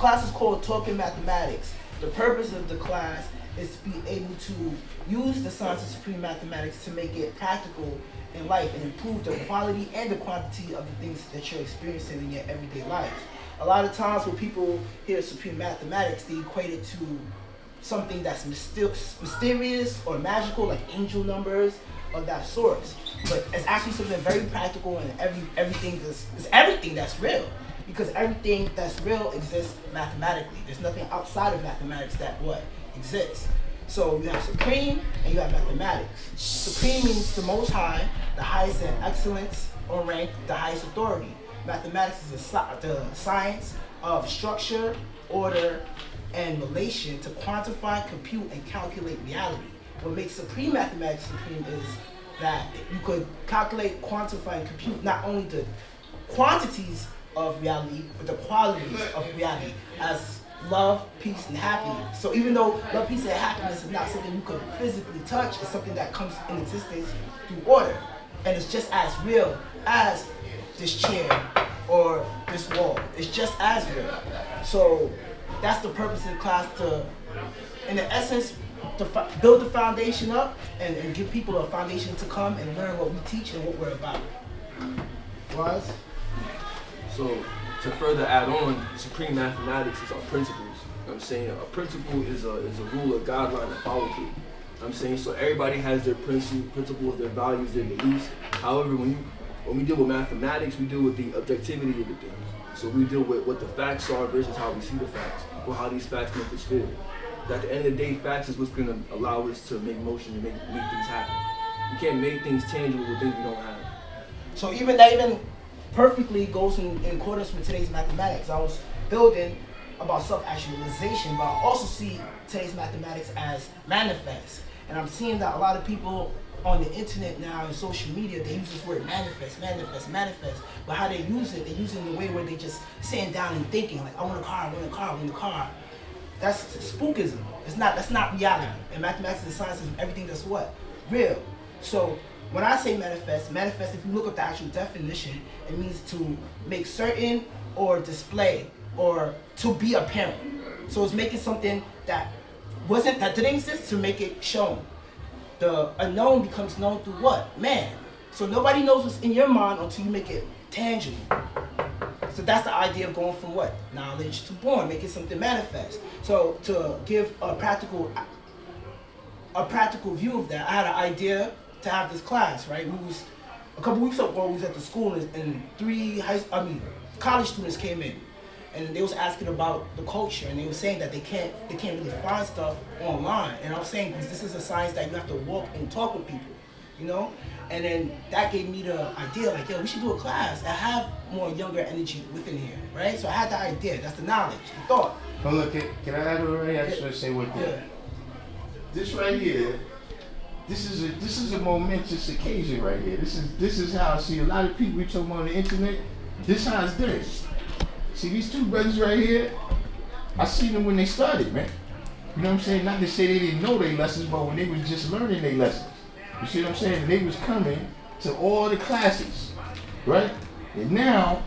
class is called Talking Mathematics. The purpose of the class is to be able to use the science of supreme mathematics to make it practical in life and improve the quality and the quantity of the things that you're experiencing in your everyday life. A lot of times when people hear supreme mathematics, they equate it to something that's mysterious or magical, like angel numbers of that sort. But it's actually something very practical, and everything that's real. Because everything that's real exists mathematically. There's nothing outside of mathematics that exists. So you have supreme and you have mathematics. Supreme means the most high, the highest in excellence or rank, the highest authority. Mathematics is the science of structure, order, and relation to quantify, compute, and calculate reality. What makes supreme mathematics supreme is that you could calculate, quantify, and compute not only the quantities of reality, but the qualities of reality as love, peace, and happiness. So even though love, peace, and happiness is not something you could physically touch, it's something that comes in existence through order. And it's just as real as this chair or this wall. It's just as real. So that's the purpose of the class, to, in the essence, to build the foundation up and give people a foundation to come and learn what we teach and what we're about. Was? So to further add on, supreme mathematics is our principles. You know what I'm saying? A principle is a rule, a guideline to follow through. You know what I'm saying? So everybody has their principles, their values, their beliefs. However, when we deal with mathematics, we deal with the objectivity of the things. So we deal with what the facts are versus how we see the facts, or how these facts make us feel. At the end of the day, facts is what's going to allow us to make motion and make things happen. You can't make things tangible with things we don't have. So even perfectly goes in accordance with today's mathematics. I was building about self-actualization, but I also see today's mathematics as manifest. And I'm seeing that a lot of people on the internet now and social media, they use this word manifest. But how they use it in the way where they just sitting down and thinking, like, I want a car. That's spookism. That's not reality. And mathematics and science is everything that's real. So when I say manifest, if you look up the actual definition, it means to make certain or display or to be apparent. So it's making something that didn't exist to make it shown. The unknown becomes known through what? Man. So nobody knows what's in your mind until you make it tangible. So that's the idea of going from knowledge to born, making something manifest. So to give a practical view of that, I had an idea to have this class, right? A couple weeks ago, we was at the school, and 3 college students came in, and they was asking about the culture, and they were saying that they can't really find stuff online. And I was saying, because this is a science that you have to walk and talk with people, you know? And then that gave me the idea, like, yo, we should do a class and have more younger energy within here, right? So I had the idea, that's the knowledge, the thought. But look, can I add already? I just want to say one thing. Yeah. This right here, this is a momentous occasion right here. This is how I see a lot of people we talking about on the internet. This how it's done. See these 2 brothers right here. I seen them when they started, man. You know what I'm saying? Not to say they didn't know their lessons, but when they was just learning their lessons. You see what I'm saying? They was coming to all the classes, right? And now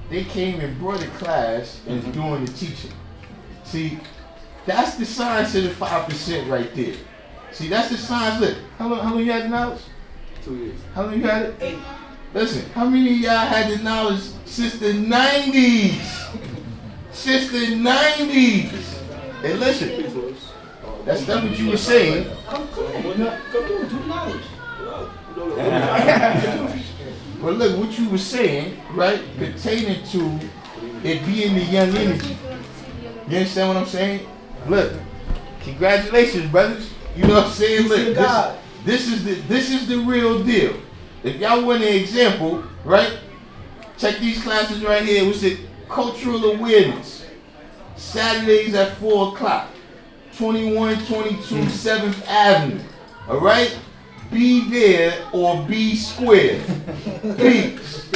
they came and brought a class and doing the teaching. See, that's the science of the 5% right there. See, that's the science. Look, how long you had the knowledge? 2 years. How long you had it? 8. Listen, how many of y'all had the knowledge since the 90s? Since the 90s. And listen, that's what you were saying. Come through, do knowledge. But look, what you were saying, right, pertaining to it being the young energy. You understand what I'm saying? Look, congratulations, brothers. You know what I'm saying? Look, this is the real deal. If y'all want an example, right? Check these classes right here. What's it? Cultural awareness. Saturdays at 4 o'clock. 2122 7th Avenue. All right? Be there or be square. Peace.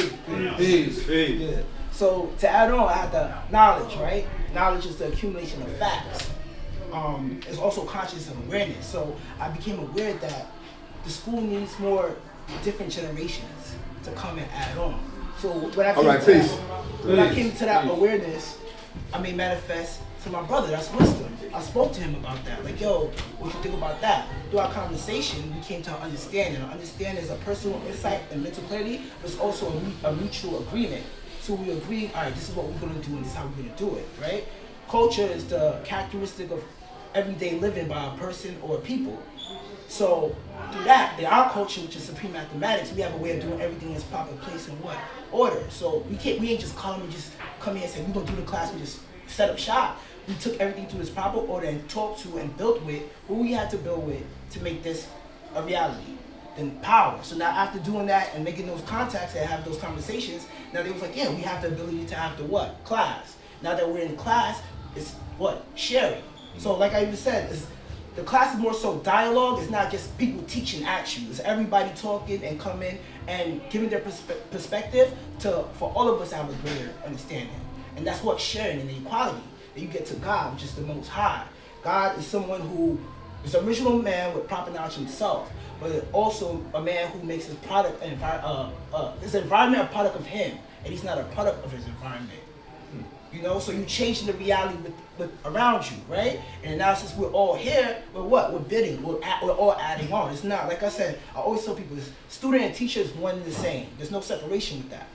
Peace. Yeah. So to add on, I had the knowledge, right? Knowledge is the accumulation of facts. It's also conscious and awareness. So I became aware that the school needs more different generations to come and add on. So when I came, I came to that awareness, I made manifest to my brother. That's wisdom. I spoke to him about that. Like, yo, what you think about that? Through our conversation, we came to an understanding. An understanding is a personal insight and mental clarity, but it's also a mutual agreement. So we agree, all right, this is what we're going to do and this is how we're going to do it, right? Culture is the characteristic of everyday living by a person or a people. So through that, in our culture, which is supreme mathematics, we have a way of doing everything in its proper place and what? Order. So we ain't just come here and say, we're going to do the class and just set up shop. We took everything to its proper order and talked to and built with who we had to build with to make this a reality. Then power. So now after doing that and making those contacts and have those conversations, now they was like, yeah, we have the ability to have the what? Class. Now that we're in class, it's what? Sharing. So like I even said, the class is more so dialogue. It's not just people teaching at you. It's everybody talking and coming and giving their perspective for all of us to have a greater understanding. And that's what sharing and equality. That you get to God, which is the Most High. God is someone who is an original man with proper knowledge himself, but also a man who makes his product his environment a product of him, and he's not a product of his environment. You know, so you changing the reality with around you, right? And now since we're all here, we're what? We're bidding. We're all adding on. It's not, like I said, I always tell people, student and teacher is one and the same. There's no separation with that.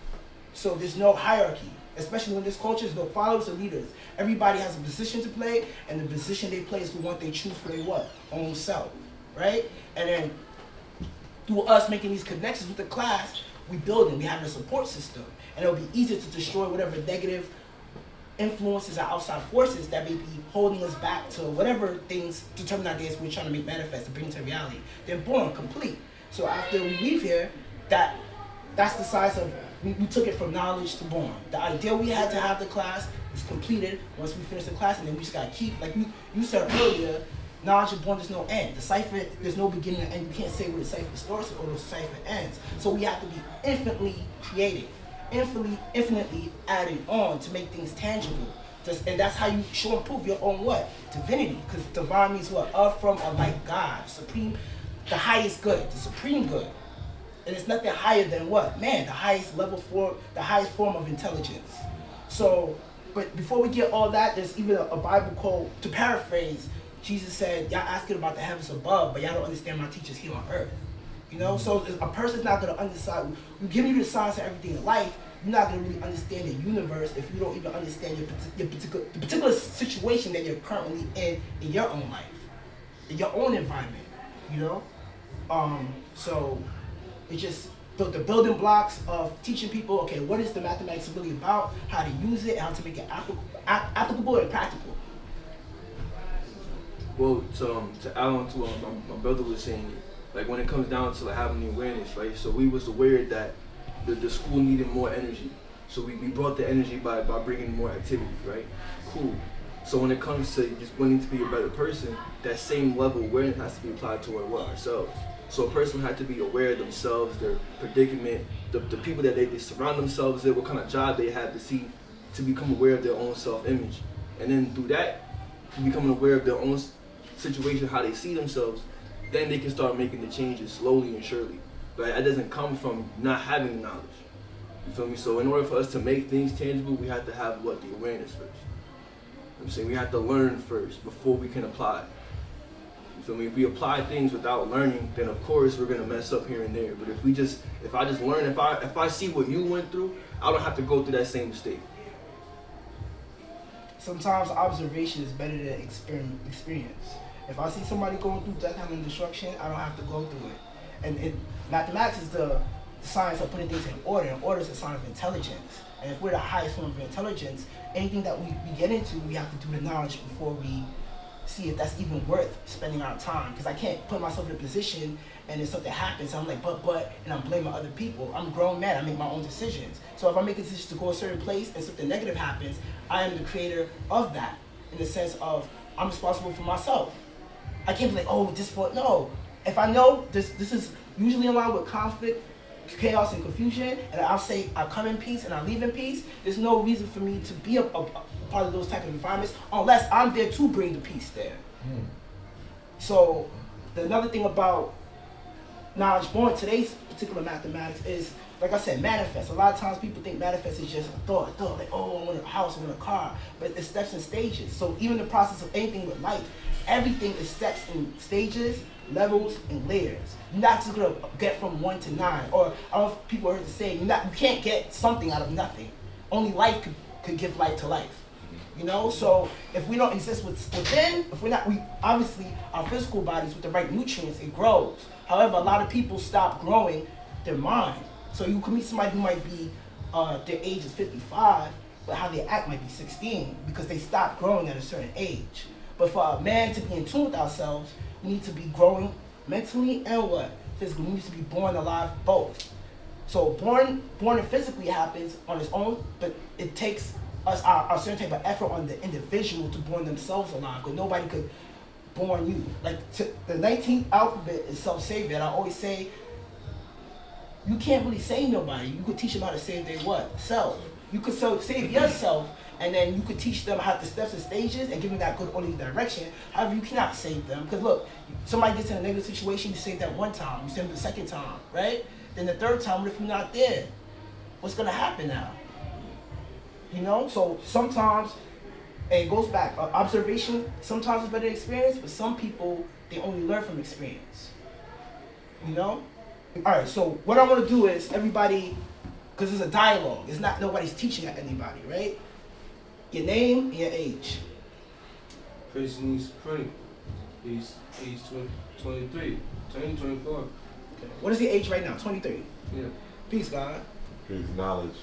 So there's no hierarchy, especially when this culture is no followers or leaders. Everybody has a position to play, and the position they play is the one they choose for their what? Own self, right? And then through us making these connections with the class, we building, we have a support system, and it'll be easier to destroy whatever negative influences or outside forces that may be holding us back to whatever things determine our days we're trying to make manifest and bring into reality. They're born complete. So after we leave here, that's the size of, we took it from knowledge to born. The idea we had to have the class is completed once we finish the class, and then we just gotta keep, like you said earlier, knowledge is born, there's no end. The cipher, there's no beginning and end. You can't say where the cipher starts or the cipher ends. So we have to be infinitely creating, infinitely adding on to make things tangible. And that's how you show and prove your own what? Divinity. Because divine means what? Of, from, or like God. Supreme, the highest good, the supreme good. And it's nothing higher than what? Man, the highest form of intelligence. So, but before we get all that, there's even a Bible quote, to paraphrase, Jesus said, y'all asking about the heavens above, but y'all don't understand my teachers here on earth. You know, so a person's not going to understand, we're giving you the science of everything in life, you're not going to really understand the universe if you don't even understand the particular situation that you're currently in your own life, in your own environment, you know? So it's just the building blocks of teaching people, okay, what is the mathematics really about, how to use it, how to make it applicable and practical. Well, to add on to what my brother was saying, like when it comes down to like having the awareness, right? So we was aware that the school needed more energy. So we brought the energy by bringing more activity, right? Cool. So when it comes to just wanting to be a better person, that same level of awareness has to be applied toward ourselves. So a person had to be aware of themselves, their predicament, the people that they surround themselves with, what kind of job they have to become aware of their own self-image. And then through that, becoming aware of their own situation, how they see themselves, then they can start making the changes slowly and surely. But that doesn't come from not having the knowledge. You feel me? So in order for us to make things tangible, we have to have what? The awareness first. I'm saying we have to learn first before we can apply. You feel me? If we apply things without learning, then of course we're gonna mess up here and there. But if I just learn, if I see what you went through, I don't have to go through that same mistake. Sometimes observation is better than experience. If I see somebody going through death and destruction, I don't have to go through it. And mathematics is the science of putting things in order, and order is a sign of intelligence. And if we're the highest form of intelligence, anything that we get into, we have to do the knowledge before we see if that's even worth spending our time. Because I can't put myself in a position and then something happens, I'm like, but, and I'm blaming other people. I'm a grown man, I make my own decisions. So if I make a decision to go a certain place and something negative happens, I am the creator of that, in the sense of I'm responsible for myself. I can't be like, oh, no. If I know this is usually in line with conflict, chaos, and confusion, and I'll say I come in peace and I leave in peace, there's no reason for me to be a part of those type of environments unless I'm there to bring the peace there. So another thing about knowledge born, today's particular mathematics, is like I said, manifest. A lot of times people think manifest is just a thought, like, oh, I want a house, I want a car. But it's steps and stages. So even the process of anything with life, everything is steps and stages, levels, and layers. You're not just gonna get from 1 to 9. Or I don't know if people heard the saying, you can't get something out of nothing. Only life could give life to life. You know, so if we don't exist within, if we obviously our physical bodies with the right nutrients, it grows. However, a lot of people stop growing their mind. So you can meet somebody who might be, their age is 55, but how they act might be 16 because they stop growing at a certain age. But for a man to be in tune with ourselves, we need to be growing mentally and what? Physically. We need to be born alive both. So born and physically happens on its own, but it takes us a certain type of effort on the individual to born themselves alive, because nobody could born you. Like the 19th alphabet is self-savior, and I always say, you can't really save nobody. You could teach them how to save their what? Self. You could save yourself, and then you could teach them how the steps and stages and give them that good orderly direction. However, you cannot save them, because look, somebody gets in a negative situation, you save that one time, you save them the second time, right? Then the third time, what if you're not there? What's gonna happen now? You know, so sometimes, and it goes back, observation sometimes is better than experience, but some people, they only learn from experience. You know? Alright, so what I want to do is everybody, because it's a dialogue, it's not nobody's teaching at anybody, right? Your name and your age. Person is Frank. He's age 23, turning 24. Okay. What is your age right now? 23. Yeah. Peace, God. Peace, knowledge,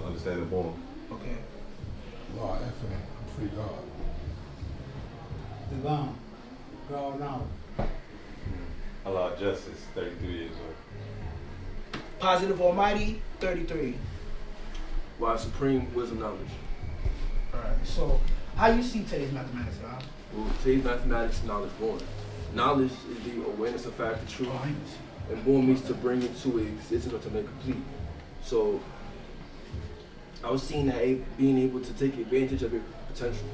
understanding born. Okay. Law, infinite, free God. Divine, God knowledge. Allah justice, 33 years old. Positive Almighty, 33. Why supreme wisdom knowledge? Alright, so how you see today's mathematics, God? Well, today's mathematics is knowledge born. Knowledge is the awareness of fact, the truth, and born means to bring it to existence or to make complete. So I was seeing that being able to take advantage of your potential.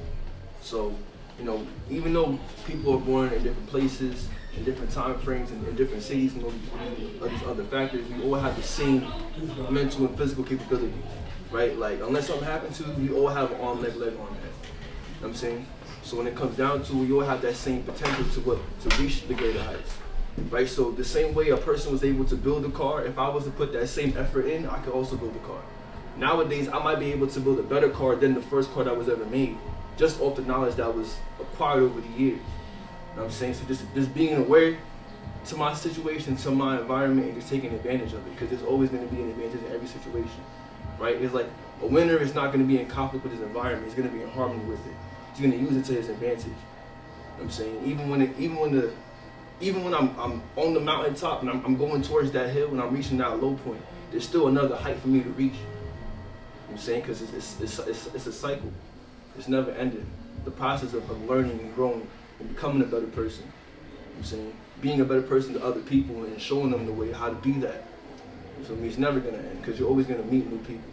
So, you know, even though people are born in different places, in different time frames, and in different cities, and all these other factors, we all have the same mental and physical capability, right? Like, unless something happens to you, we all have an arm, leg, on that. You know what I'm saying? So when it comes down to it, we all have that same potential to reach the greater heights, right? So the same way a person was able to build a car, if I was to put that same effort in, I could also build a car. Nowadays, I might be able to build a better car than the first car that was ever made, just off the knowledge that was acquired over the years. You know what I'm saying? So just being aware to my situation, to my environment, and just taking advantage of it, because there's always going to be an advantage in every situation, right? It's like a winner is not going to be in conflict with his environment. He's going to be in harmony with it. He's going to use it to his advantage. You know what I'm saying? Even when I'm on the mountaintop and I'm going towards that hill and I'm reaching that low point, there's still another height for me to reach. You know what I'm saying? Because it's a cycle. It's never ending. The process of learning and growing and becoming a better person. You know what I'm saying? Being a better person to other people and showing them the way how to be that. You feel me? It's never going to end, because you're always going to meet new people.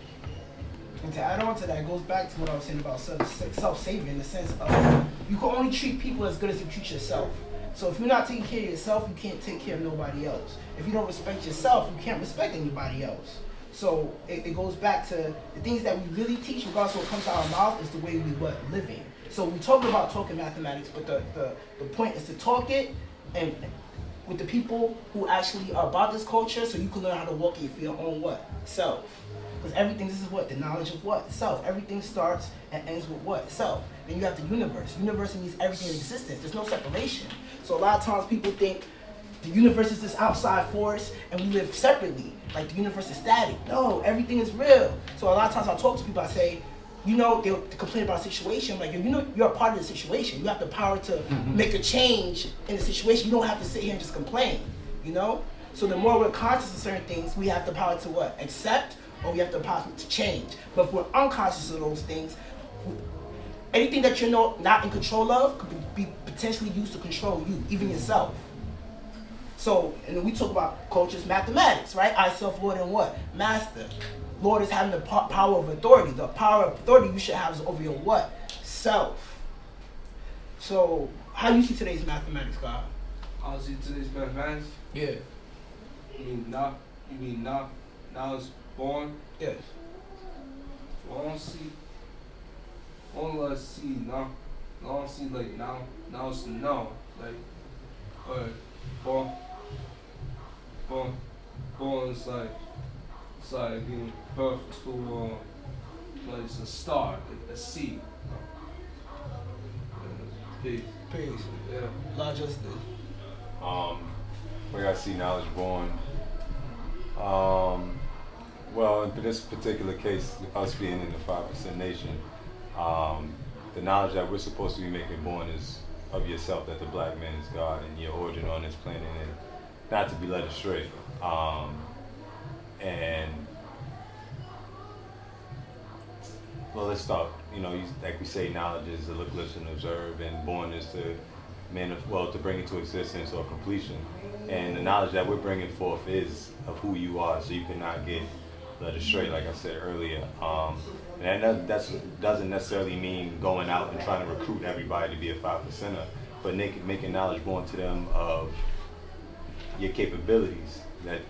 And to add on to that, it goes back to what I was saying about self-saving, in the sense of you can only treat people as good as you treat yourself. So if you're not taking care of yourself, you can't take care of nobody else. If you don't respect yourself, you can't respect anybody else. So it goes back to the things that we really teach, regardless of what comes out of our mouth, is the way we living. So we talk about talking mathematics, but the point is to talk it and with the people who actually are about this culture, so you can learn how to walk it for your own what? Self. Because everything, this is what? The knowledge of what? Self. Everything starts and ends with what? Self. Then you have the universe. Universe means everything in existence. There's no separation. So a lot of times people think the universe is this outside force and we live separately. Like the universe is static. No, everything is real. So a lot of times I talk to people, I say, you know, they'll complain about a situation. Like, you know, you're a part of the situation. You have the power to make a change in the situation. You don't have to sit here and just complain, you know? So the more we're conscious of certain things, we have the power to what? Accept, or we have the power to change. But if we're unconscious of those things, anything that you're not in control of could be potentially used to control you, even yourself. So, and then we talk about culture's mathematics, right? I, self, Lord, and what? Master. Lord is having the power of authority. The power of authority you should have is over your what? Self. So, how do you see today's mathematics, God? How see today's mathematics? Yeah. You mean knowledge born. Yes. I don't see. All I see now. I don't see like now. Now it's now. Like, born. Born is like. It's like giving birth to. Like it's a star, a seed. Peace. Peace. Yeah. Law justice. Where I see knowledge born. Well, in this particular case, us being in the 5% nation, the knowledge that we're supposed to be making born is of yourself, that the black man is God and your origin on this planet, and not to be led astray. And well, let's start. Like we say, knowledge is to look, listen, observe, and born is to to bring it to existence or completion. And the knowledge that we're bringing forth is of who you are, so you cannot get led astray, like I said earlier. And that doesn't necessarily mean going out and trying to recruit everybody to be a 5%er, but making knowledge born to them of your capabilities, that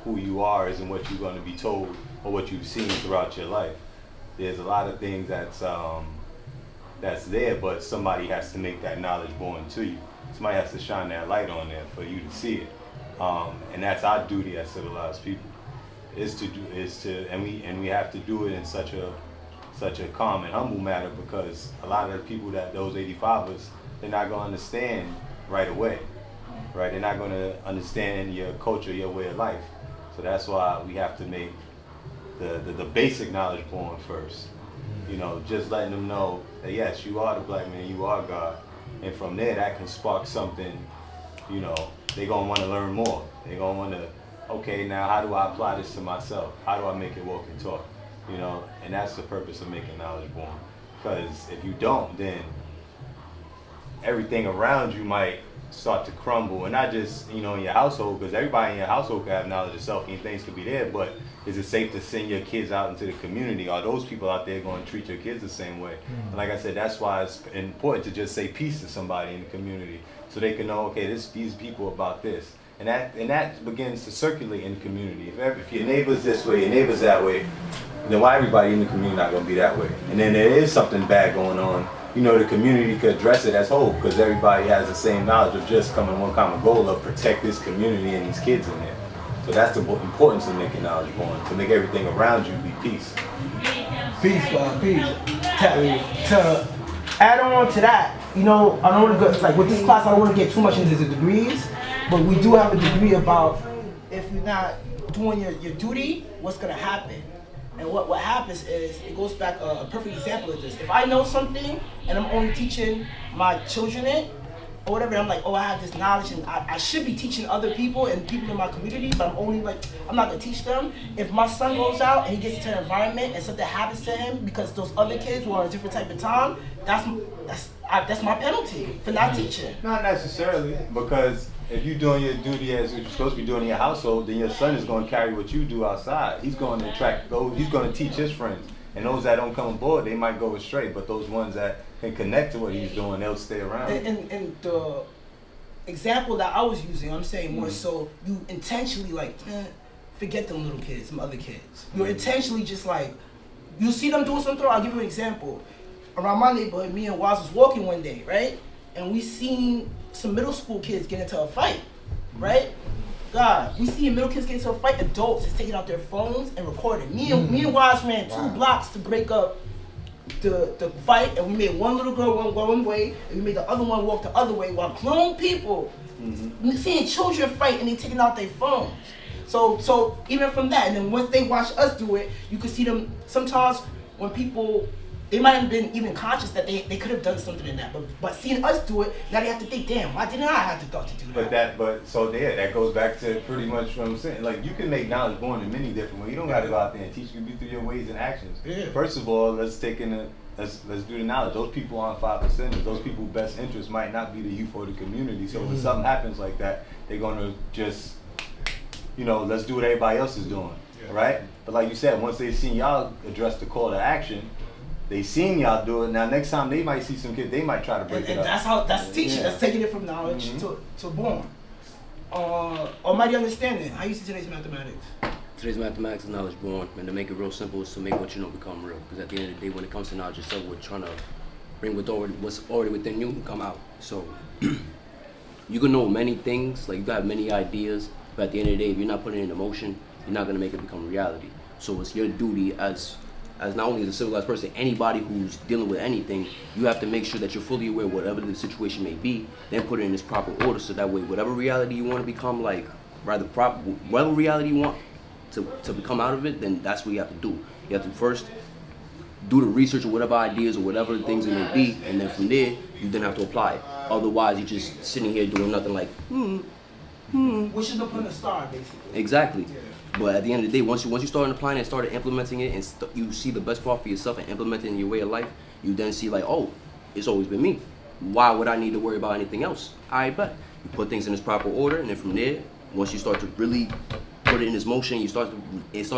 who you are isn't what you're going to be told or what you've seen throughout your life. There's a lot of things that's there, but somebody has to make that knowledge born to you. Somebody has to shine that light on there for you to see it. And that's our duty as civilized people, and we have to do it in such a calm and humble manner, because a lot of the people those 85ers, they're not going to understand right away, right? They're not going to understand your culture, your way of life. So that's why we have to make the basic knowledge born first. Just letting them know that yes, you are the black man, you are God. And from there, that can spark something, they're going to want to learn more. They're going to want to, okay, now how do I apply this to myself? How do I make it walk and talk? And that's the purpose of making knowledge born. Because if you don't, then everything around you might start to crumble. And not just, in your household, because everybody in your household can have knowledge of self and things could be there, but is it safe to send your kids out into the community? Are those people out there going to treat your kids the same way? And like I said, that's why it's important to just say peace to somebody in the community, so they can know, okay, these people about this. And that begins to circulate in the community. If your neighbor's this way, your neighbor's that way, then why everybody in the community not going to be that way? And then there is something bad going on, the community could address it as whole, because everybody has the same knowledge of just coming to one common goal of protect this community and these kids in there. So that's the importance of making knowledge born, to make everything around you be peace. Peace, God, peace. To add on to that, I don't want to go, like with this class, I don't want to get too much into the degrees, but we do have a degree about if you're not doing your duty, what's going to happen. And what happens is, it goes back, a perfect example of this. If I know something and I'm only teaching my children it, or whatever, I'm like, I have this knowledge and I should be teaching other people and people in my community, but I'm not gonna teach them. If my son goes out and he gets into an environment and something happens to him because those other kids were on a different type of time, that's my penalty for not teaching. Not necessarily, because if you're doing your duty as you're supposed to be doing in your household, then your son is going to carry what you do outside. He's going to attract those, he's going to teach his friends. And those that don't come aboard, they might go astray, but those ones that can connect to what he's doing, they'll stay around. And the example that I was using, I'm saying more so, you intentionally forget them little kids, some other kids. You're intentionally just you see them doing something, I'll give you an example. Around my neighborhood, me and Waz was walking one day, right? And we seen some middle school kids get into a fight, right? God, we see middle kids get into a fight, adults is taking out their phones and recording. Me and Waz ran 2 blocks to break up the fight, and we made one little girl go one way, and we made the other one walk the other way, while grown people seeing children fight and they taking out their phones. So even from that, and then once they watch us do it, you can see them sometimes when people, they might have been even conscious that they could have done something in that, but seeing us do it, now they have to think, damn, why didn't I have the thought to do that? That goes back to pretty much what I'm saying. Like, you can make knowledge born in many different ways. You don't got to go out there and teach. You can be through your ways and actions. Yeah. First of all, let's do the knowledge. Those people aren't 5%ers. Those people's best interest might not be the youth or the community. So when something happens like that, they're gonna just, let's do what everybody else is doing, right? But like you said, once they seen y'all address the call to action, they seen y'all do it. Now next time they might see some kids, they might try to break it up. That's teaching. That's taking it from knowledge to born. Almighty understanding. How you see today's mathematics? Today's mathematics is knowledge born, and to make it real simple is to make what you know become real. Because at the end of the day, when it comes to knowledge itself, we're trying to bring what's already within you come out. So you can know many things, like you got many ideas, but at the end of the day, if you're not putting it into motion, you're not gonna make it become reality. So it's your duty as not only as a civilized person, anybody who's dealing with anything, you have to make sure that you're fully aware of whatever the situation may be, then put it in its proper order so that way whatever reality you want to become, like whatever reality you want to become out of it, then that's what you have to do. You have to first do the research or whatever ideas or whatever things it may be, and then from there you then have to apply it. Otherwise you're just sitting here doing nothing like Wishing upon a star, basically. exactly. Yeah. But at the end of the day, once you start applying it and start implementing it, and you see the best part for yourself and implement it in your way of life, you then see like, oh, it's always been me. Why would I need to worry about anything else? I bet. You put things in its proper order, and then from there, once you start to really put it in its motion, it starts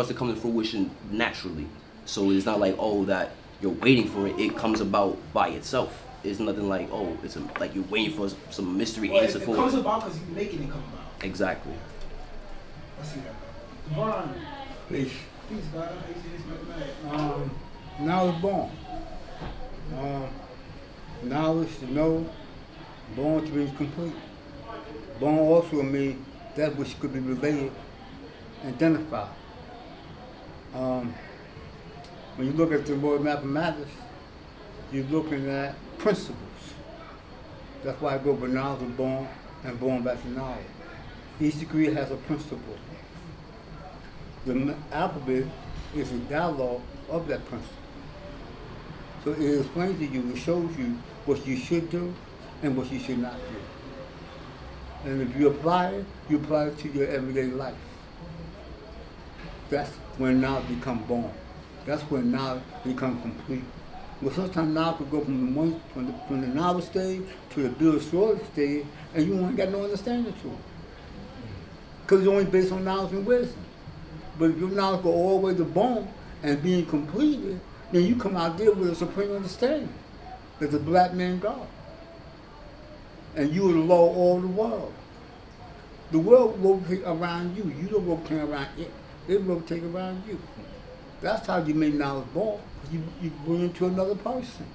to come to fruition naturally. So it's not like, oh, that you're waiting for it. It comes about by itself. It's nothing like, oh, like you're waiting for some mystery Well, answer it for comes it. about because you're making it come about. Exactly. I see that. Devon, Peace. please, God, how you see this mathematics? Knowledge born. Knowledge to know, born to be complete. Born also means that which could be related, identified. When you look at the word mathematics, you're looking at principles. That's why I go with knowledge is born and born back to knowledge. Each degree has a principle. The alphabet is a dialogue of that principle. So it explains to you, it shows you what you should do and what you should not do. And if you apply it to your everyday life. That's when knowledge becomes born. That's when knowledge becomes complete. Well, sometimes knowledge will go from the knowledge stage to the build storage stage, and you ain't got no understanding to it. Because it's only based on knowledge and wisdom. But if your knowledge go all the way to born and being completed, then you come out there with a supreme understanding. There's a black man God. And you are the law of all the world. The world rotates around you. You don't rotate around it. It rotates around you. That's how you make knowledge born. You bring it to another person.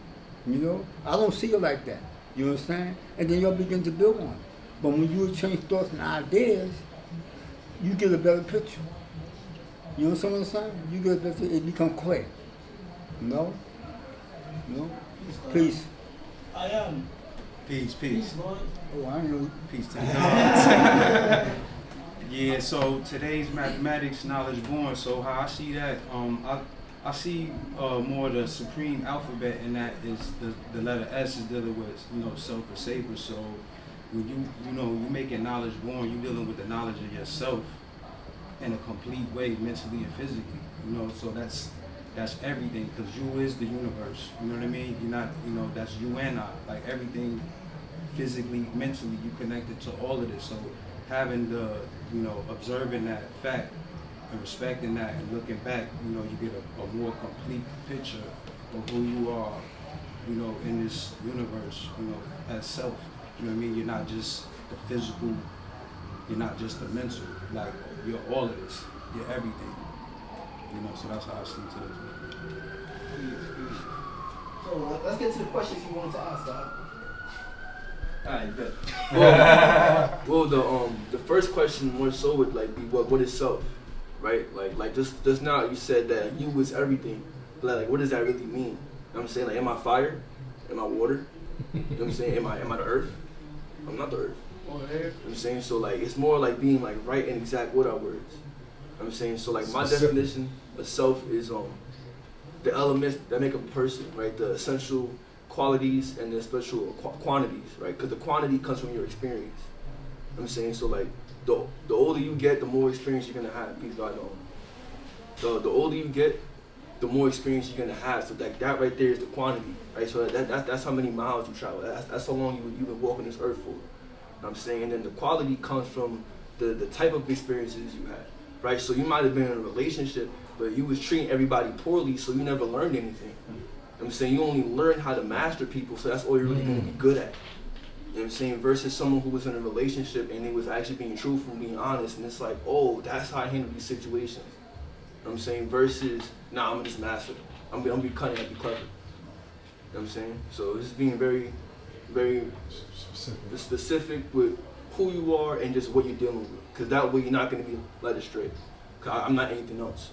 You know? I don't see it like that. You understand? And then you'll begin to build on it. But when you change thoughts and ideas, you get a better picture. You understand what I'm saying? You get a better, it becomes clear. No? No? Peace. I am. Peace. Peace, Lord. Oh, I know. Peace to the gods. Yeah, so today's mathematics knowledge born. So how I see that, I see more the supreme alphabet, and that is the letter S is dealing with, self or savior. So when you making knowledge born, you dealing with the knowledge of yourself in a complete way, mentally and physically. So that's everything, because you is the universe. You know what I mean? You're not, that's you and I. Like everything, physically, mentally, you connected to all of this. So having the, observing that fact and respecting that and looking back, you get a more complete picture of who you are, in this universe, as self. You know what I mean? You're not just the physical, you're not just the mental, like you're all of this, you're everything. So that's how I see to this. So let's get to the questions you wanted to ask, God. Alright, bet. Well, the first question more so would be what is self, right? Like just now you said that you was everything. Like what does that really mean? You know what I'm saying? Like, am I fire? Am I water? You know what I'm saying? Am I the earth? I'm not the earth. You know what I'm saying? So it's more like being right and exact with our words. You know what I'm saying? So my definition of self is the elements that make up a person, right? The essential qualities and the special quantities, right? Because the quantity comes from your experience. You know what I'm saying? So the older you get, the more experience you're gonna have. Please God know. The older you get, the more experience you're gonna have. So that right there is the quantity, right? So that's how many miles you travel. That's how long you've been walking this earth for. You know what I'm saying? And then the quality comes from the type of experiences you had, right? So you might have been in a relationship, but you was treating everybody poorly, so you never learned anything. You know what I'm saying? You only learn how to master people, so that's all you're really gonna be good at. You know what I'm saying? Versus someone who was in a relationship and they was actually being truthful and being honest, and it's like, oh, that's how I handle these situations. what I'm saying, versus, nah, I'm just master. I'm gonna be cunning, I'll be clever. You know what I'm saying? So it's just being very, very specific with who you are and just what you're dealing with. Because that way you're not gonna be led astray. Because I'm not anything else.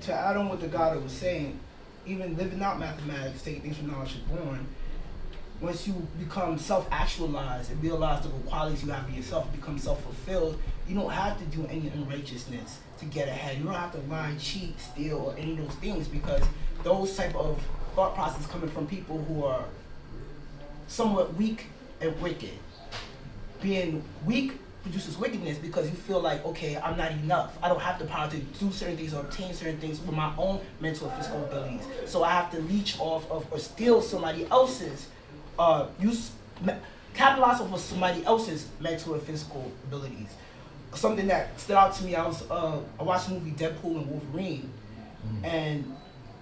To add on what the God was saying, even living out mathematics, taking things from knowledge is born, once you become self-actualized and realize the qualities you have in yourself, become self-fulfilled, you don't have to do any unrighteousness to get ahead. You don't have to lie, cheat, steal, or any of those things, because those type of thought process coming from people who are somewhat weak and wicked. Being weak produces wickedness because you feel like, okay, I'm not enough. I don't have the power to do certain things or obtain certain things with my own mental and physical abilities. So I have to leech off of or steal somebody else's, capitalize off of somebody else's mental and physical abilities. Something that stood out to me, I watched the movie Deadpool and Wolverine, and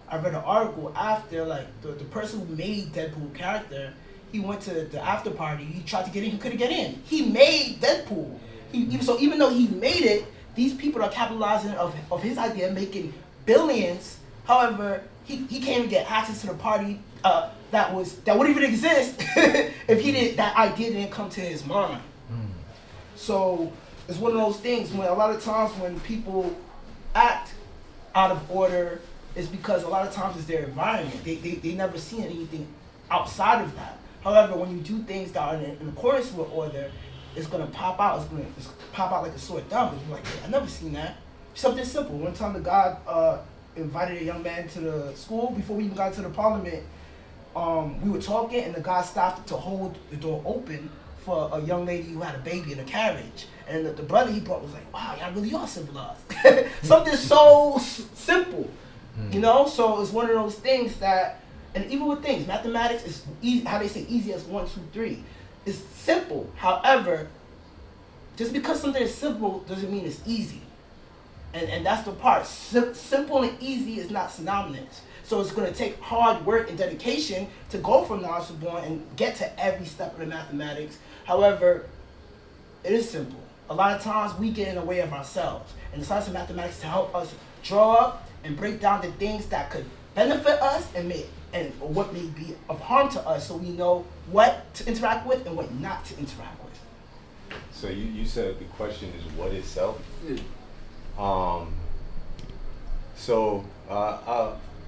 I read an article after, like, the person who made Deadpool character, he went to the after party, he tried to get in, he couldn't get in. He made Deadpool. Even though he made it, these people are capitalizing of his idea, making billions. However, he can't even get access to the party that wouldn't even exist if that idea didn't come to his mind. So it's one of those things when a lot of times when people act out of order, it's because a lot of times it's their environment. They never seen anything outside of that. However, when you do things that are in accordance with order, it's gonna pop out. It's gonna pop out like a sore thumb. You're like, hey, I never seen that. Something simple. One time the God invited a young man to the school before we even got to the parliament. We were talking, and the guy stopped to hold the door open for a young lady who had a baby in a carriage. And the brother he brought was like, wow, y'all really are civilized. Something so simple, you know? So it's one of those things that, and even with things, mathematics is easy, how they say easy as 1, 2, 3. It's simple. However, just because something is simple doesn't mean it's easy. And that's the part. Simple and easy is not synonymous. So it's going to take hard work and dedication to go from knowledge to born and get to every step of the mathematics. However, it is simple. A lot of times we get in the way of ourselves. And the science of mathematics to help us draw up and break down the things that could benefit us and what may be of harm to us, so we know what to interact with and what not to interact with. So you said the question is what is self?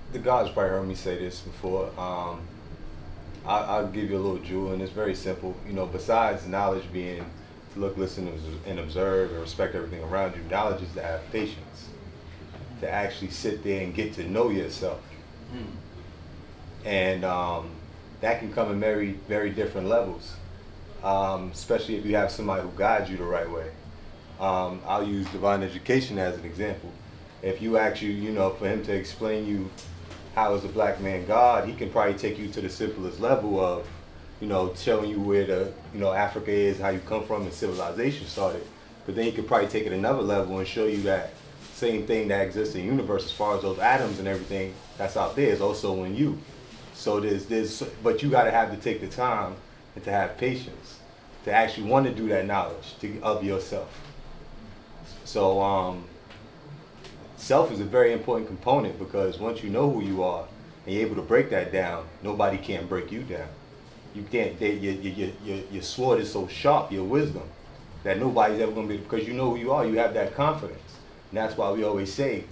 The God's probably heard me say this before. I'll give you a little jewel, and it's very simple. You know, besides knowledge being to look, listen, and observe and respect everything around you, knowledge is to have patience, to actually sit there and get to know yourself. And that can come in very, very different levels, especially if you have somebody who guides you the right way. I'll use divine education as an example. If you actually, you know, for him to explain you how is a black man God, he can probably take you to the simplest level of, you know, showing you where the, you know, Africa is, how you come from, and civilization started. But then he could probably take it another level and show you that same thing that exists in the universe as far as those atoms and everything that's out there is also in you. So but you got to have to take the time and to have patience to actually want to do that knowledge of yourself. So self is a very important component, because once you know who you are and you're able to break that down, nobody can break you down. You can't. Your sword is so sharp, your wisdom, that nobody's ever going to be, because you know who you are. You have that confidence, and that's why we always say.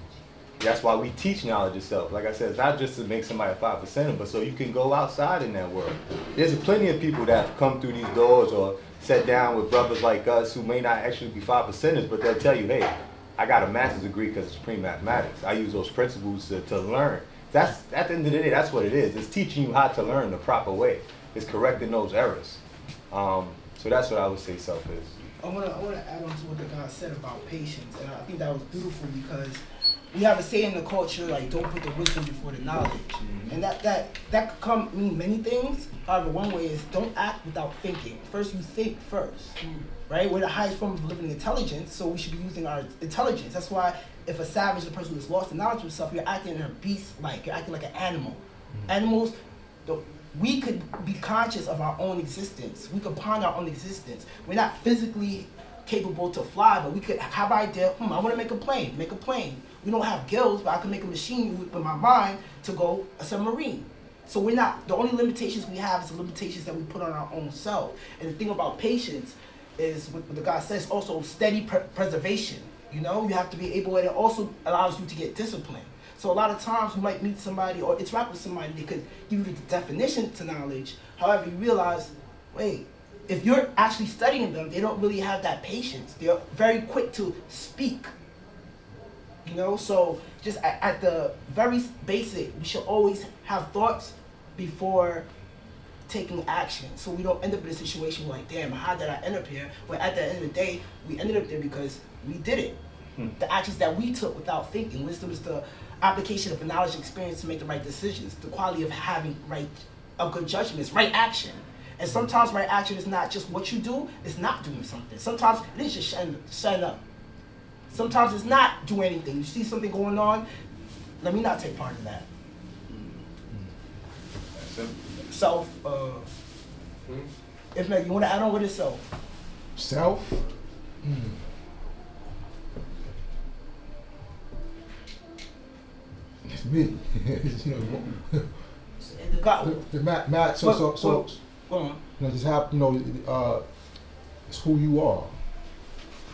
That's why we teach knowledge itself. Like I said, it's not just to make somebody a 5%, but so you can go outside in that world. There's plenty of people that have come through these doors or sat down with brothers like us who may not actually be 5%ers, but they'll tell you, hey, I got a master's degree because of supreme mathematics. I use those principles to learn. That's, at the end of the day, that's what it is. It's teaching you how to learn the proper way. It's correcting those errors. So that's what I would say self is. I want to add on to what the guy said about patience, and I think that was beautiful, because we have a saying in the culture, like, don't put the wisdom before the knowledge. And that could mean many things. However, one way is don't act without thinking. First, you think first, right? We're the highest form of living intelligence, so we should be using our intelligence. That's why if a savage is a person who's lost the knowledge of himself, you're acting in a beast-like, you're acting like an animal. Animals, we could be conscious of our own existence. We could ponder our own existence. We're not physically capable to fly, but we could have an idea, I want to make a plane. We don't have gills, but I can make a machine with my mind to go a submarine. So we're not, the only limitations we have is the limitations that we put on our own self. And the thing about patience is, what the God says, also steady preservation. You know, you have to be able, and it also allows you to get discipline. So a lot of times you might meet somebody or interact with somebody, they could give you the definition to knowledge. However, you realize, wait, if you're actually studying them, they don't really have that patience. They're very quick to speak. You know, so just at the very basic, we should always have thoughts before taking action, so we don't end up in a situation like, damn, how did I end up here? But at the end of the day, we ended up there because we did it. The actions that we took without thinking. Wisdom is the application of knowledge and experience to make the right decisions. The quality of having good judgments, right action. And sometimes right action is not just what you do, it's not doing something. Sometimes it is just shutting up. Sometimes it's not doing anything. You see something going on, let me not take part in that. Self, if not, you want to add on with yourself? Self? It's me. It's, you know, Go on. You know, just have, you know, it's who you are.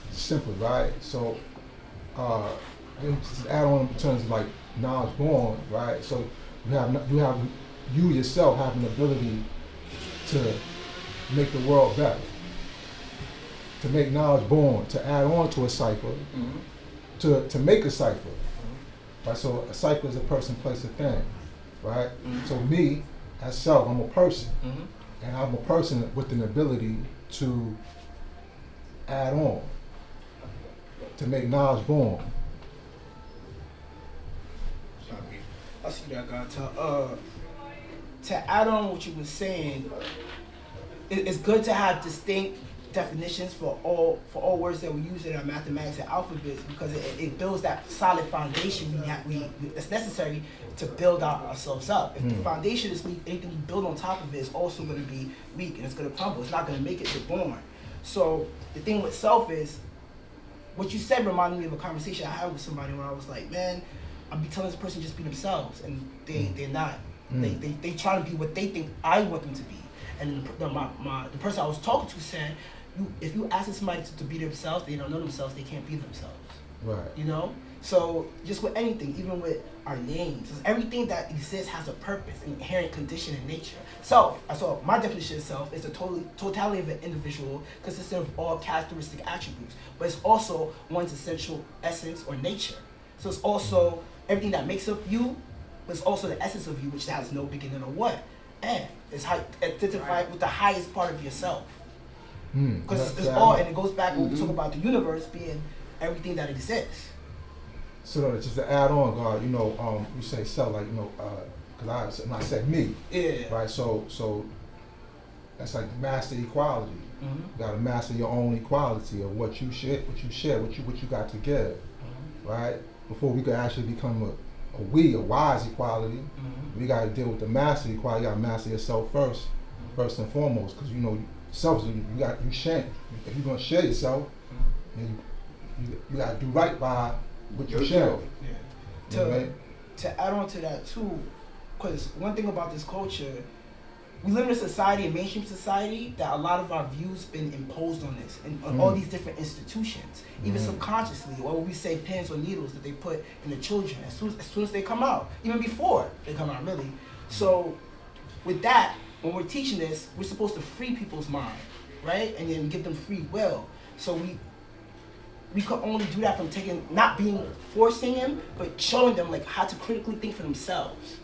It's simple, right? So, then just add on in terms of like knowledge born, right? So you yourself have an ability to make the world better, to make knowledge born, to add on to a cipher, to make a cipher, right? So a cipher is a person, place, a thing, right? So me, as self, I'm a person, and I'm a person with an ability to add on, to make knowledge born. I see that, God. To add on what you were saying, it's good to have distinct definitions for all words that we use in our mathematics and alphabets, because it builds that solid foundation that's necessary to build ourselves up. If the foundation is weak, anything you build on top of it is also going to be weak and it's going to crumble. It's not going to make it to born. So the thing with self is, what you said reminded me of a conversation I had with somebody where I was like, man, I'll be telling this person just be themselves, and they're not. They try to be what they think I want them to be. And the person I was talking to said, if you ask somebody to be themselves, they don't know themselves, they can't be themselves. Right. You know? So just with anything, even with our names, everything that exists has a purpose, an inherent condition in nature. So my definition of self is the totality of an individual consisting of all characteristic attributes, but it's also one's essential essence or nature. So it's also everything that makes up you, but it's also the essence of you, which has no beginning or what. And it's identified with the highest part of yourself. Because it's all, and it goes back when we talk about the universe being everything that exists. So just to add on, God, you know, you say self, like, you know, because I said me, right? So that's like master equality. You got to master your own equality of what you share, what you got to give, right? Before we could actually become a wise equality, we got to deal with the master equality. You got to master yourself first and foremost, because you know self. You share. If you're gonna share yourself, then you got to do right by what you share. To add on to that too, because one thing about this culture, we live in a society, a mainstream society, that a lot of our views been imposed on us and on all these different institutions, even subconsciously, or we say pins or needles that they put in the children as soon as they come out, even before they come out, really. So with that, when we're teaching this, we're supposed to free people's mind, right? And then give them free will. So we could only do that from not forcing them, but showing them like how to critically think for themselves.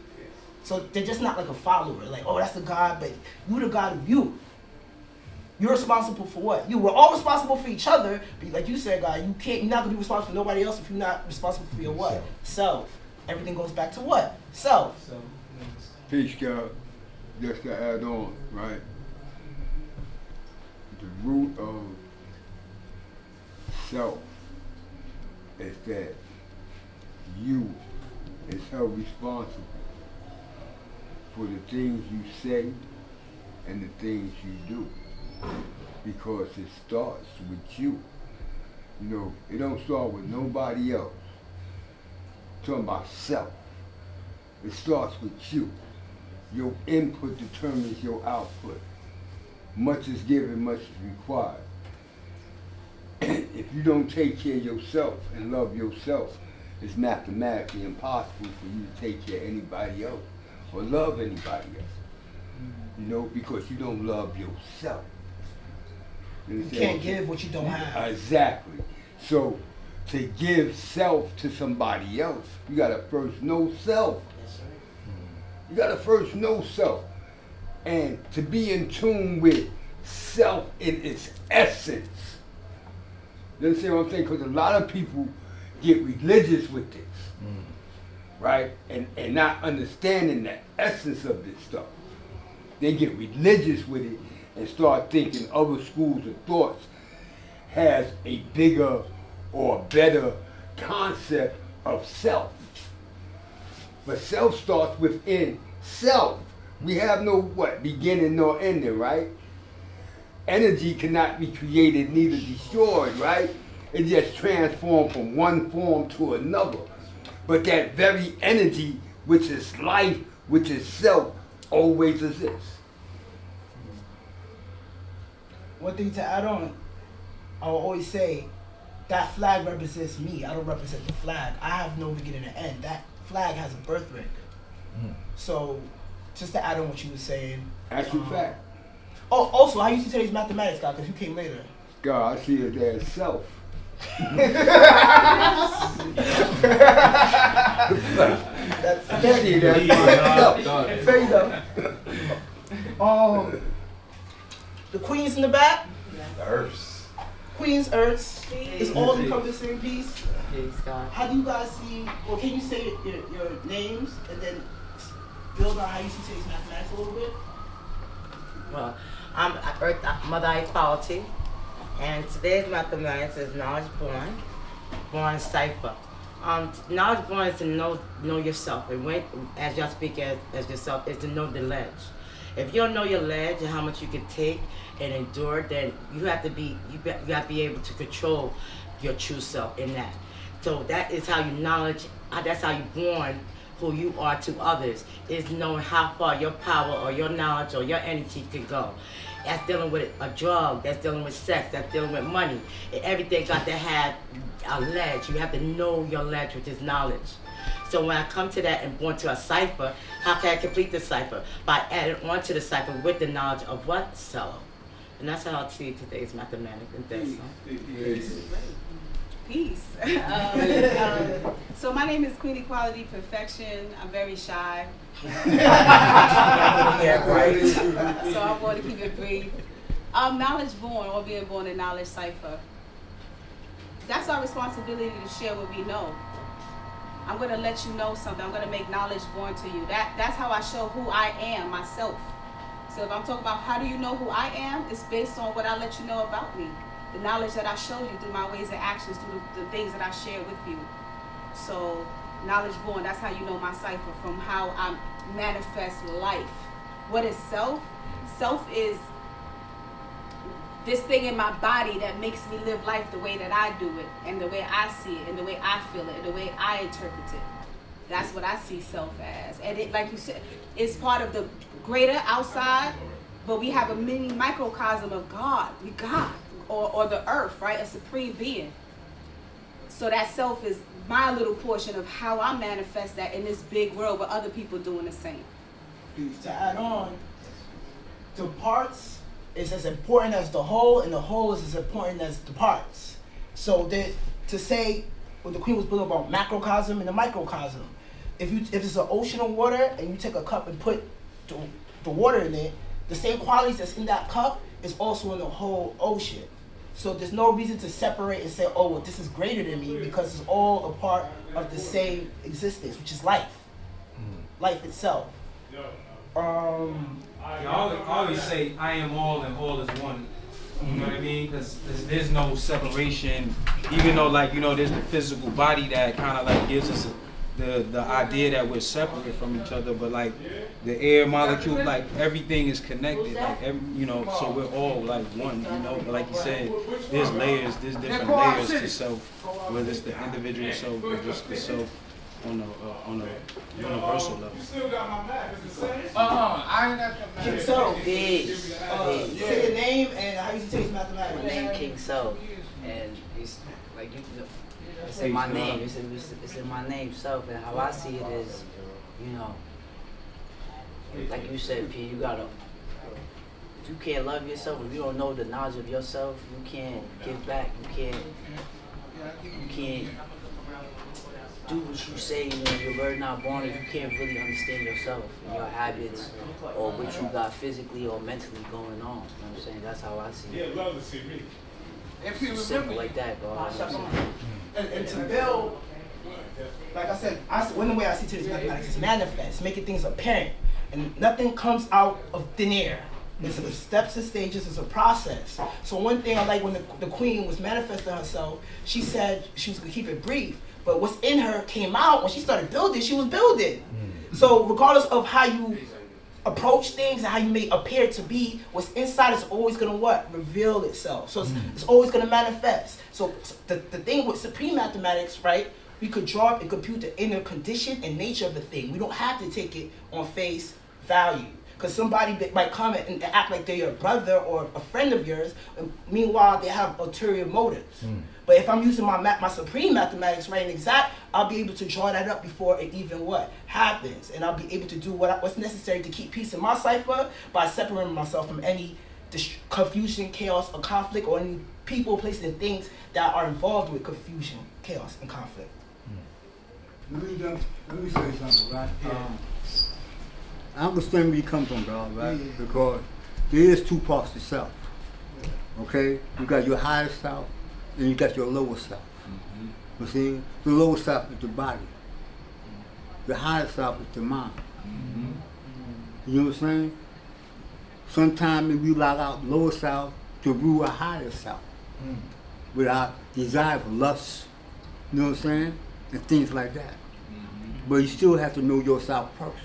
So they're just not like a follower, like, oh, that's the God, but you the God of you. You're responsible for what? We're all responsible for each other, but like you said, God, you're not gonna be responsible for nobody else if you're not responsible for your what? Self. Everything goes back to what? Self. Peace, God. Just to add on, right? The root of self is that you is held responsible for the things you say and the things you do, because it starts with you. You know, it don't start with nobody else. talking about self. It starts with you. Your input determines your output. Much is given, much is required. If you don't take care of yourself and love yourself, it's mathematically impossible for you to take care of anybody else or love anybody else. You know, because you don't love yourself. You can't give what you don't have. Exactly. So to give self to somebody else, you gotta first know self. You gotta first know self. And to be in tune with self in its essence. You understand what I'm saying? Because a lot of people get religious with this, right? And not understanding the essence of this stuff. They get religious with it and start thinking other schools of thoughts has a bigger or better concept of self. But self starts within self. We have no beginning nor ending, right? Energy cannot be created, neither destroyed, right? It just transforms from one form to another. But that very energy, which is life, which is self, always exists. One thing to add on, I will always say, that flag represents me. I don't represent the flag. I have no beginning and end. That flag has a birth rate. So, just to add on what you were saying. Actual fact. Oh, also, how you see today's mathematics, guy? Because you came later. God, I see it as self. That's I see that as myself. Fair enough. The Queen's in the back. The Earths. Queen's Earths. It's all encompassing piece. Peace, God. How do you guys see, or can you say your names and then build on how you see today's mathematics a little bit? Well, I'm Earth Mother Equality, and today's mathematics is knowledge born cipher. Knowledge born is to know yourself, and when, as y'all speak as yourself, is to know the ledge. If you don't know your ledge and how much you can take and endure, then you have to be able to control your true self in that. So that is how you knowledge. That's how you born who you are to others, is knowing how far your power or your knowledge or your energy can go. That's dealing with a drug, that's dealing with sex, that's dealing with money. Everything got to have a ledge. You have to know your ledge, which is knowledge. So when I come to that and born to a cipher, how can I complete the cipher? By adding on to the cipher with the knowledge of what? Self. And that's how I see today's mathematics and things. Peace. So my name is Queen Equality Perfection. I'm very shy. Yeah, right. So I'm going to keep it brief. Knowledge born, or being born in knowledge cipher. That's our responsibility to share what we know. I'm going to let you know something. I'm going to make knowledge born to you. That's how I show who I am, myself. So if I'm talking about how do you know who I am, it's based on what I let you know about me. The knowledge that I show you through my ways and actions, through the things that I share with you. So knowledge born, that's how you know my cipher, from how I manifest life. What is self? Self is this thing in my body that makes me live life the way that I do it, and the way I see it, and the way I feel it, and the way I interpret it. That's what I see self as. And it, like you said, it's part of the greater outside, but we have a mini microcosm of God. We God. Or the earth, right? A supreme being. So that self is my little portion of how I manifest that in this big world with other people doing the same. To add on, the parts is as important as the whole, and the whole is as important as the parts. So that to say what the Queen was building about macrocosm and the microcosm, if it's an ocean of water and you take a cup and put the water in it, the same qualities that's in that cup is also in the whole ocean. So there's no reason to separate and say, oh, well, this is greater than me, because it's all a part of the same existence, which is life. Life itself. I always say I am all and all is one. You know what I mean? Because there's no separation, even though, like, you know, there's the physical body that kind of like gives us the idea that we're separate from each other, but like the air molecule, like everything is connected, like you know, so we're all like one, you know. But like you said, there's layers, there's different layers to self, whether it's the individual self or just the self on a universal level. You still got my map. It's the same. I ain't got the King map. So, Big. say your name and how you say mathematics. My name King Self, and it's like it's in my name. It's in my name, Self, and how I see it is, you know, like you said, P. You gotta. If you can't love yourself, if you don't know the knowledge of yourself, you can't give back. You can't do what you say when you're very not born. If you can't really understand yourself and your habits, or what you got physically or mentally going on. You know what I'm saying? That's how I see it. Yeah, love to see me. It's simple like that, bro. And to build, like I said, one way I see today's mathematics is manifest, making things apparent. And nothing comes out of thin air. It's the steps and stages, it's a process. So one thing I like when the queen was manifesting herself, she said she was gonna keep it brief, but what's in her came out when she started building, she was building. So regardless of how you approach things and how you may appear to be, what's inside is always gonna what? Reveal itself. So it's always gonna manifest. So the thing with supreme mathematics, right? We could draw up and compute the inner condition and nature of the thing. We don't have to take it on face value. Because somebody might come and act like they're your brother or a friend of yours, and meanwhile they have ulterior motives. But if I'm using my supreme mathematics right and exact, I'll be able to draw that up before it even what happens, and I'll be able to do what's necessary to keep peace in my cipher by separating myself from any confusion, chaos, or conflict, or any people, places, and things that are involved with confusion, chaos, and conflict. Let me say something, right? I understand where you come from, dog, right? Because there is two parts to self. Okay? You got your higher self and you got your lower self. You see? The lower self is the body. The higher self is the mind. You know what I'm saying? Sometimes we allow our lower self to rule our higher self with our desire for lust. You know what I'm saying? And things like that. But you still have to know yourself first.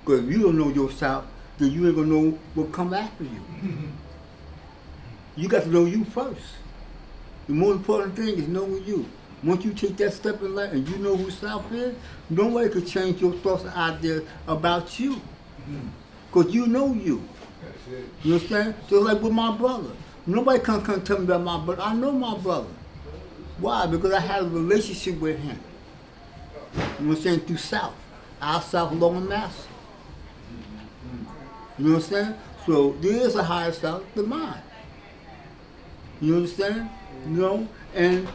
Because if you don't know yourself, then you ain't gonna know what come after you. You got to know you first. The most important thing is knowing you. Once you take that step in life and you know who self is, nobody could change your thoughts and ideas about you. Because you know you. You understand? Just like with my brother. Nobody can come tell me about my brother. I know my brother. Why? Because I had a relationship with him. You know what I'm saying? Through self. Our self, Lord and Master. You understand? So there is a higher self, the mind. You understand? You know? And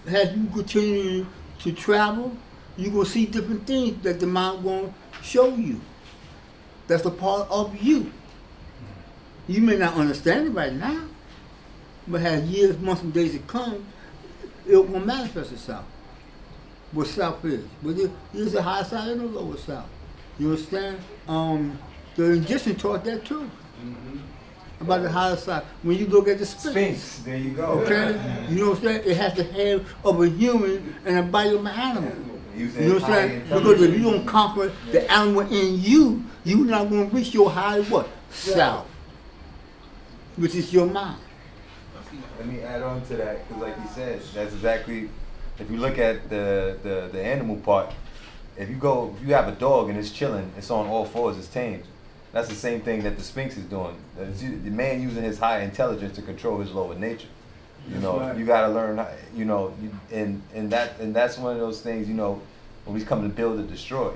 as you continue to travel, you're going to see different things that the mind going to show you. That's a part of you. You may not understand it right now, but as years, months, and days to come, it will manifest itself. What self is. But there's a higher self and a lower self. You understand? The Egyptian taught that too. About the higher side. When you look at the Sphinx. There you go. Okay? You know what I'm saying? It has the head of a human and a body of an animal. You know what I'm saying? Because if you don't conquer the animal in you, you're not going to reach your higher what? Self. Which is your mind. Let me add on to that, because like you said, that's exactly, if you look at the animal part, if you have a dog and it's chilling, it's on all fours, it's tamed. That's the same thing that the Sphinx is doing. The man using his higher intelligence to control his lower nature. You know, you gotta learn, you know, and that's one of those things, you know, when we come to build or destroy.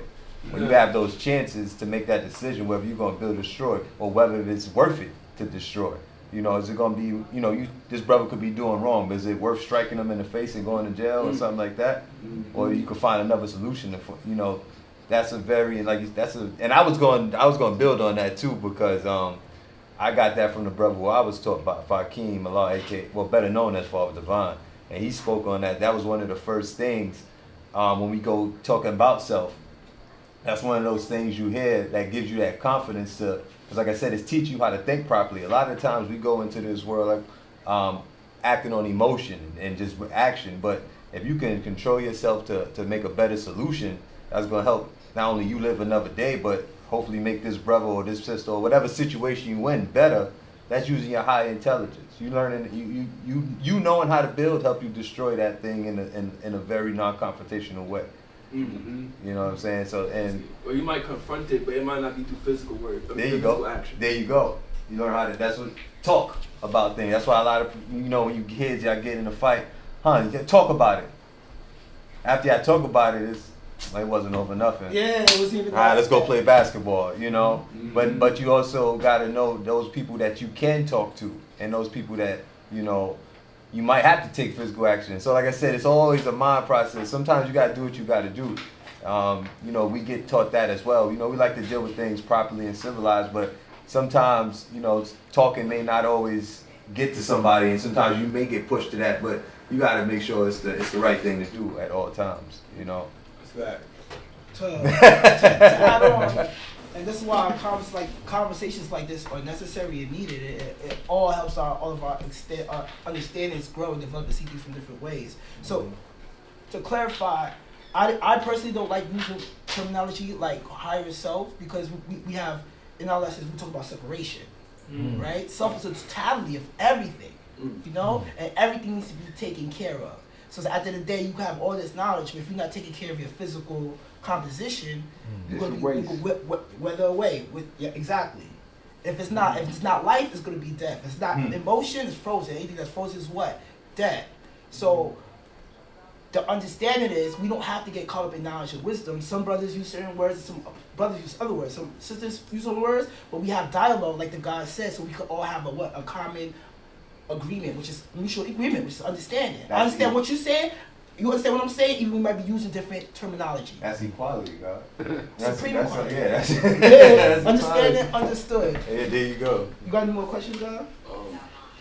When you have those chances to make that decision whether you're gonna build or destroy, or whether it's worth it to destroy. You know, is it gonna be, you know, this brother could be doing wrong, but is it worth striking him in the face and going to jail or something like that? Or you could find another solution to, you know, that's a very, like, and I was going to build on that too, because I got that from the brother who I was taught by, Fakeem Allah, aka, well, better known as Father Divine, and he spoke on that. That was one of the first things when we go talking about self. That's one of those things you hear that gives you that confidence to, because like I said, it's teach you how to think properly. A lot of times we go into this world like acting on emotion and just action, but if you can control yourself to make a better solution, that's going to help not only you live another day, but hopefully make this brother or this sister or whatever situation you in better. That's using your higher intelligence. You learning, you knowing how to build help you destroy that thing in a very non-confrontational way. You know what I'm saying? So, and or you might confront it, but it might not be through physical word. there you go. Action. There you go. You learn how to. That's what talk about things. That's why a lot of when you kids, y'all get in a fight, you can talk about it. After y'all talk about it, it wasn't over nothing. Yeah, it wasn't even. All right, let's go play basketball. But you also got to know those people that you can talk to, and those people that you might have to take physical action. So like I said, it's always a mind process. Sometimes you got to do what you got to do. We get taught that as well. We like to deal with things properly and civilized, but sometimes, talking may not always get to somebody, and sometimes you may get pushed to that, but you got to make sure it's the right thing to do at all times, That's to add on, and this is why conversations like this are necessary and needed. It all helps all of our understandings grow and develop and see things from different ways. So, to clarify, I personally don't like using terminology like higher self, because we have, in our lessons, we talk about separation, right? Self is a totality of everything, and everything needs to be taken care of. So at the end of the day, you can have all this knowledge, but if you're not taking care of your physical composition, you're going to weather away. Exactly. If it's not life, it's going to be death. If it's not emotion, it's frozen. Anything that's frozen is what? Dead. So the understanding is we don't have to get caught up in knowledge and wisdom. Some brothers use certain words, some brothers use other words. Some sisters use other words, but we have dialogue, like the God says, so we could all have a common agreement, which is mutual agreement, which is understanding. I understand what you're saying. You understand what I'm saying? Even we might be using different terminology. That's equality, God. Supreme equality. That's understanding, understood. Yeah, there you go. You got any more questions, God?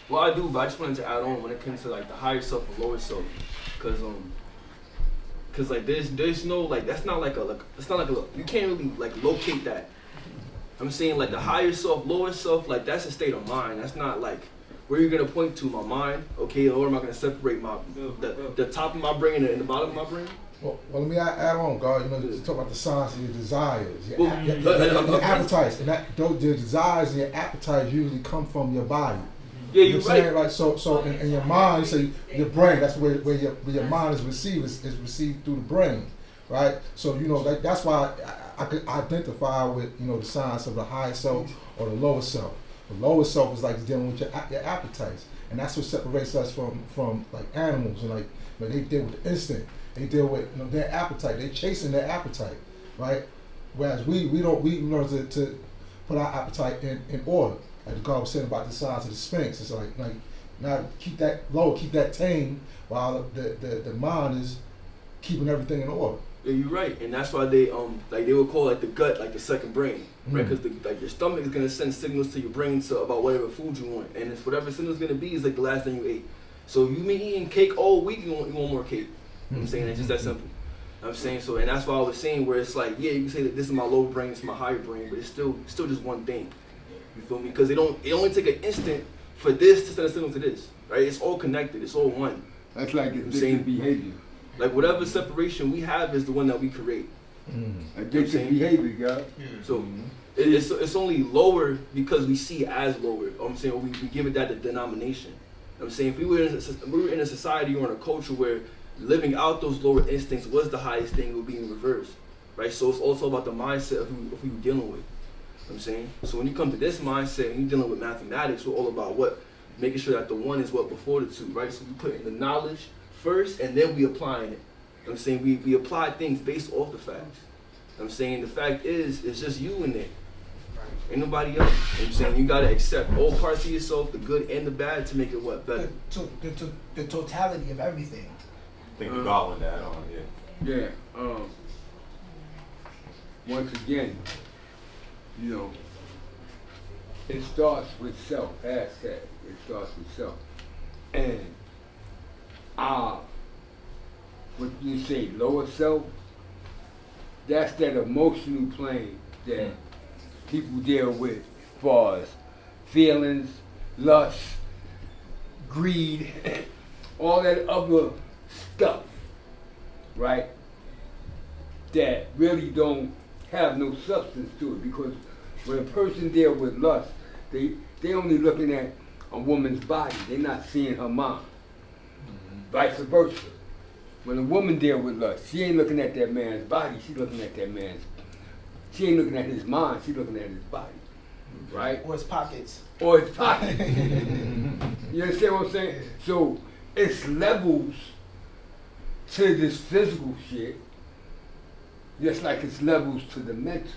Well, I do, but I just wanted to add on when it comes to like the higher self and lower self, cause like there's no that's not like you can't really like locate that. I'm saying like the higher self, lower self, like that's a state of mind. That's not like where you're gonna point to my mind, okay, or am I gonna separate the top of my brain and the bottom of my brain? Well, let me add on, God. You talk about the signs of your desires, your appetites, and your desires and your appetites usually come from your body. Yeah, you're right. Like so, in your mind, you say your brain. That's where your mind is received. Is received through the brain, right? So that's why I could identify with the signs of the higher self or the lower self. The lower self is like dealing with your appetites, and that's what separates us from like animals. And they deal with the instinct. They deal with their appetite. They're chasing their appetite, right? Whereas we learn to put our appetite in order. Like God was saying about the size of the Sphinx. It's like now keep that low, keep that tame, while the mind is keeping everything in order. Yeah, you're right, and that's why they they would call the gut like the second brain, right? Because your stomach is gonna send signals to your brain about whatever food you want, and it's whatever signal's gonna be is like the last thing you ate. So if you've been eating cake all week, you want more cake. You know what I'm saying? It's just that simple. I'm saying so, and that's why I was saying where it's like, yeah, you can say that this is my lower brain, this is my higher brain, but it's still just one thing. You feel me? Because it only take an instant for this to send a signal to this, right? It's all connected. It's all one. That's like addictive behavior. Like whatever separation we have is the one that we create. Addictive behavior, God. So it's only lower because we see it as lower. I'm saying we give it that denomination. I'm saying if we were in a society or in a culture where living out those lower instincts was the highest thing, it would be in reverse, right? So it's also about the mindset of who you're dealing with. I'm saying, so when you come to this mindset and you're dealing with mathematics, we're all about what? Making sure that the one is what before the two, right? So we put in the knowledge first and then we applying it. I'm saying we apply things based off the facts. I'm saying the fact is, it's just you in there. Ain't nobody else. I'm saying you gotta accept all parts of yourself, the good and the bad, to make it what? Better. The totality of everything. I think God went that on, yeah. Yeah. Once again, it starts with self. Hashtag. It starts with self. And what you say, lower self, that's that emotional plane that people deal with as far as feelings, lust, greed, all that other stuff, right? That really don't have no substance to it, because when a person deals with lust, they only looking at a woman's body. They're not seeing her mind. Vice versa. When a woman deal with lust, she ain't looking at that man's body, she looking at that man's, she ain't looking at his mind, she looking at his body, right? Or his pockets. Or his pocket. You understand what I'm saying? So it's levels to this physical shit, just like it's levels to the mental,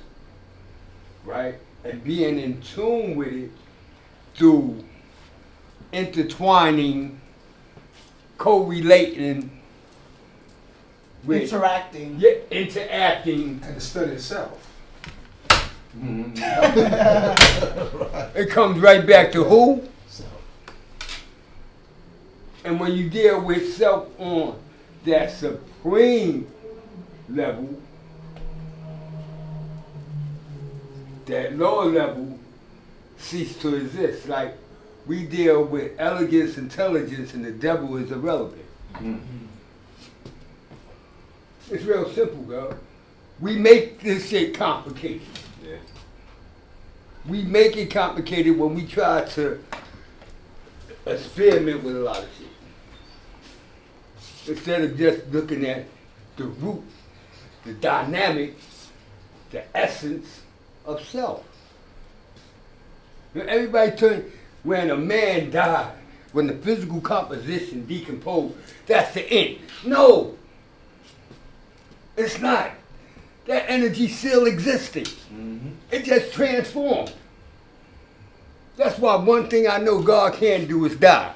right? And being in tune with it through intertwining, correlating, with, interacting. Yeah, interacting. And the study itself. It comes right back to who? And when you deal with self on that supreme level, that lower level cease to exist. Like we deal with elegance, intelligence, and the devil is irrelevant. It's real simple, bro. We make this shit complicated. Yeah. We make it complicated when we try to experiment with a lot of shit. Instead of just looking at the root, the dynamics, the essence of self. Everybody when a man died, when the physical composition decomposed, that's the end. No, it's not. That energy still existing. It just transformed. That's why one thing I know God can't do is die.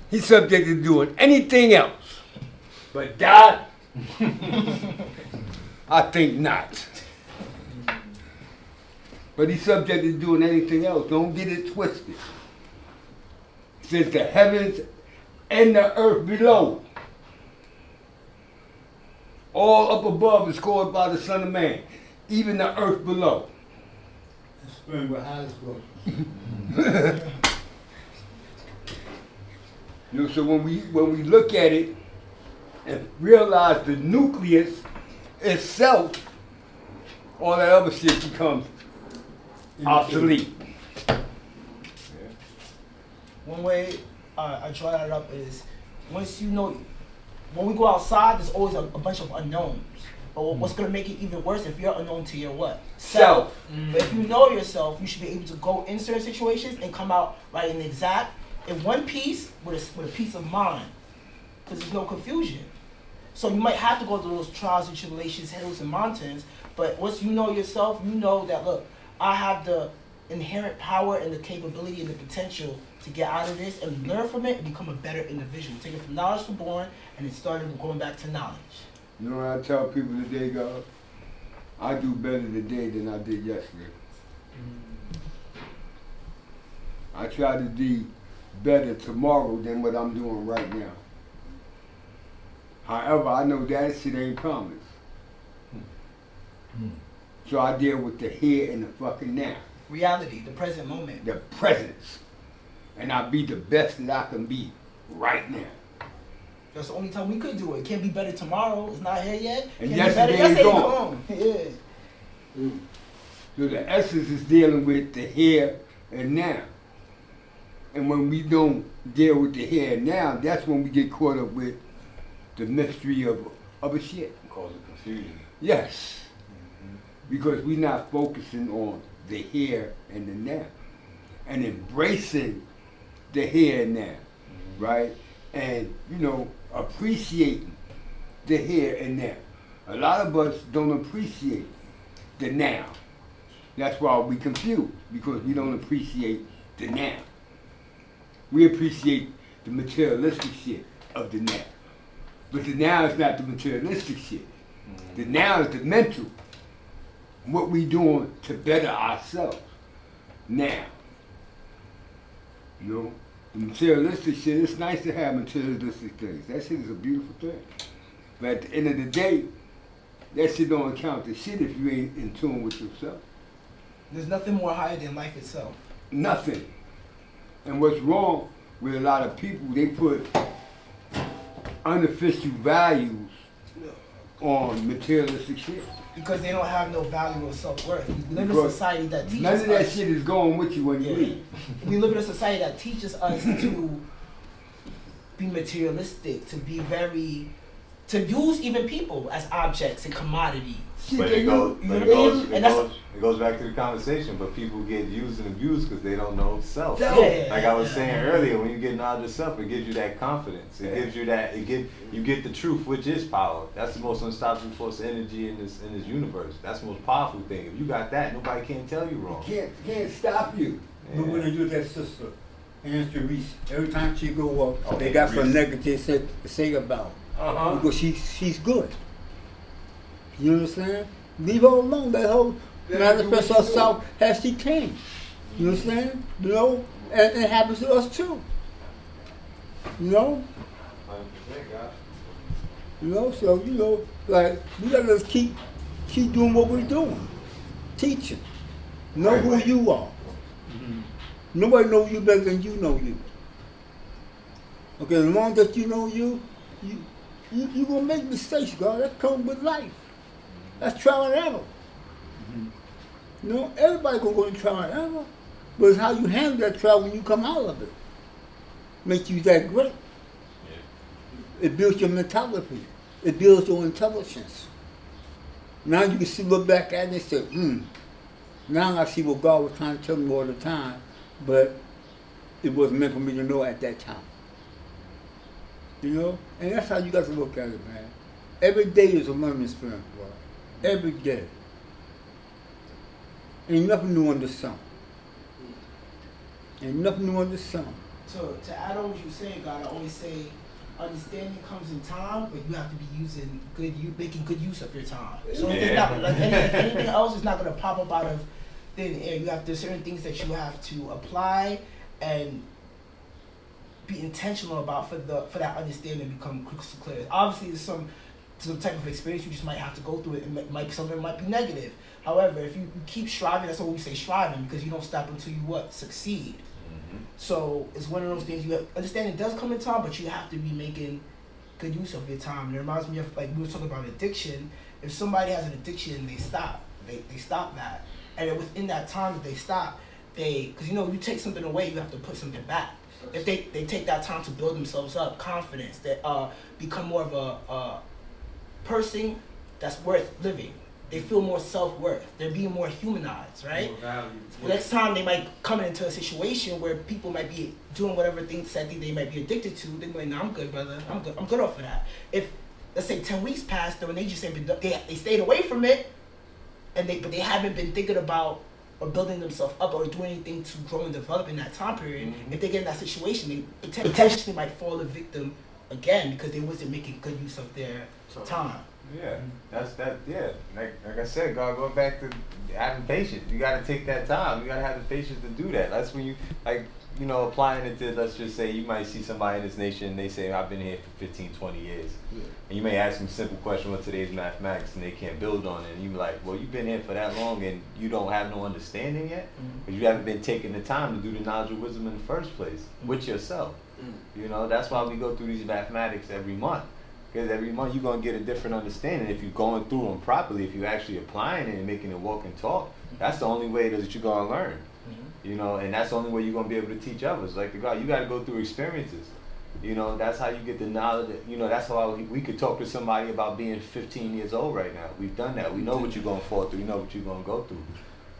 He's subject to doing anything else. But die? I think not. But he's subject to doing anything else. Don't get it twisted. Since the heavens and the earth below, all up above is caused by the Son of Man, even the earth below. Spring behind us, bro. You know, so when we look at it and realize the nucleus itself, all that other shit becomes obsolete. One way I draw that up is once you know, when we go outside, there's always a bunch of unknowns. But what's going to make it even worse if you're unknown to your what? Self. But if you know yourself, you should be able to go in certain situations and come out right in the exact, in one piece with a peace of mind. Because there's no confusion. So you might have to go through those trials and tribulations, hills and mountains, but once you know yourself, you know that, look, I have the inherent power and the capability and the potential to get out of this and learn from it and become a better individual. Take it from knowledge to born and it started going back to knowledge. You know what I tell people today, God? I do better today than I did yesterday. I try to do better tomorrow than what I'm doing right now. However, I know that shit ain't promised. So I deal with the here and the fucking now. Reality, the present moment. The presence. And I be the best that I can be right now. That's the only time we could do it. It can't be better tomorrow. It's not here yet. And can't yesterday is gone. Yeah. So the essence is dealing with the here and now. And when we don't deal with the here and now, that's when we get caught up with the mystery of other shit. Cause of confusion. Yes. Because we're not focusing on the here and the now. And embracing the here and now. Right? And, you know, appreciating the here and now. A lot of us don't appreciate the now. That's why we confused, because we don't appreciate the now. We appreciate the materialistic shit of the now. But the now is not the materialistic shit. The now is the mental. What we doing to better ourselves now. You know? The materialistic shit, it's nice to have materialistic things. That shit is a beautiful thing. But at the end of the day, that shit don't account to shit if you ain't in tune with yourself. There's nothing more higher than life itself. Nothing. And what's wrong with a lot of people, they put unofficial values on materialistic shit. Because they don't have no value or self-worth. We live in a society that teaches us... None of that shit is going with you when you leave. We live in a society that teaches us to be materialistic, to be very to use even people as objects and commodities. But it goes back to the conversation. But people get used and abused because they don't know self. Yeah. Like I was saying earlier, when you get knowledge of self, it gives you that confidence. It gives you that. You get the truth, which is power. That's the most unstoppable force of energy in this universe. That's the most powerful thing. If you got that, nobody can tell you wrong. Can't stop you. But when they do that, sister, and Reese, every time she go up, they got some negative to say about her. Because she's good. You understand? Leave her alone. Let her manifest herself as she can. You understand? You know? And it happens to us too. You know? You know, so you know, like we gotta just keep doing what we're doing. Teaching. Know who you are. Nobody knows you better than you know you. Okay, as long as you know you gonna make mistakes, God. That comes with life. That's trial and error. You know, everybody gonna go in trial and error. But it's how you handle that trial when you come out of it. Makes you that great. It builds your mentality. It builds your intelligence. Now you can look back at it and say, now I see what God was trying to tell me all the time, but it wasn't meant for me to know at that time. You know? And that's how you got to look at it, man. Every day is a learning experience, bro. Every day. Ain't nothing new under the sun. Ain't nothing new under the sun. So to add on what you saying, God, I always say understanding comes in time, but you have to be making good use of your time. So it's not like anything else is not gonna pop up out of thin air. There's certain things that you have to apply and be intentional about for that understanding to become crystal clear. Obviously, there's some type of experience you just might have to go through it. Some of it might be negative. However, if you keep striving, that's what we say, striving, because you don't stop until you succeed. So it's one of those things you understand. It does come in time, but you have to be making good use of your time. And it reminds me of, like we were talking about addiction. If somebody has an addiction, they stop. They stop that, and then within that time that they stop, because you take something away, you have to put something back. If they take that time to build themselves up, confidence, that become more of a person that's worth living. They feel more self-worth. They're being more humanized, right? Next time they might come into a situation where people might be doing whatever things that they might be addicted to. They're like, "No, I'm good, brother. I'm good off of that." If let's say 10 weeks passed, then they just ain't been, they stayed away from it, but they haven't been thinking about or building themselves up or doing anything to grow and develop in that time period. If they get in that situation, they potentially might fall a victim again because they wasn't making good use of their time. Yeah, that's that. Yeah, like I said, God, going back to having patience. You got to take that time. You got to have the patience to do that. That's when you applying it to, let's just say, you might see somebody in this nation, they say, I've been here for 15, 20 years. Yeah. And you may ask them a simple question, what today's mathematics, and they can't build on it. And you be like, well, you've been here for that long and you don't have no understanding yet? Because you haven't been taking the time to do the knowledge of wisdom in the first place with yourself. That's why we go through these mathematics every month. Because every month you're going to get a different understanding. If you're going through them properly, if you're actually applying it and making it walk and talk, that's the only way that you're going to learn. And that's the only way you're going to be able to teach others. Like the God, you got to go through experiences. That's how you get the knowledge. That's how we could talk to somebody about being 15 years old right now. We've done that. We know what you're going to fall through. We know what you're going to go through.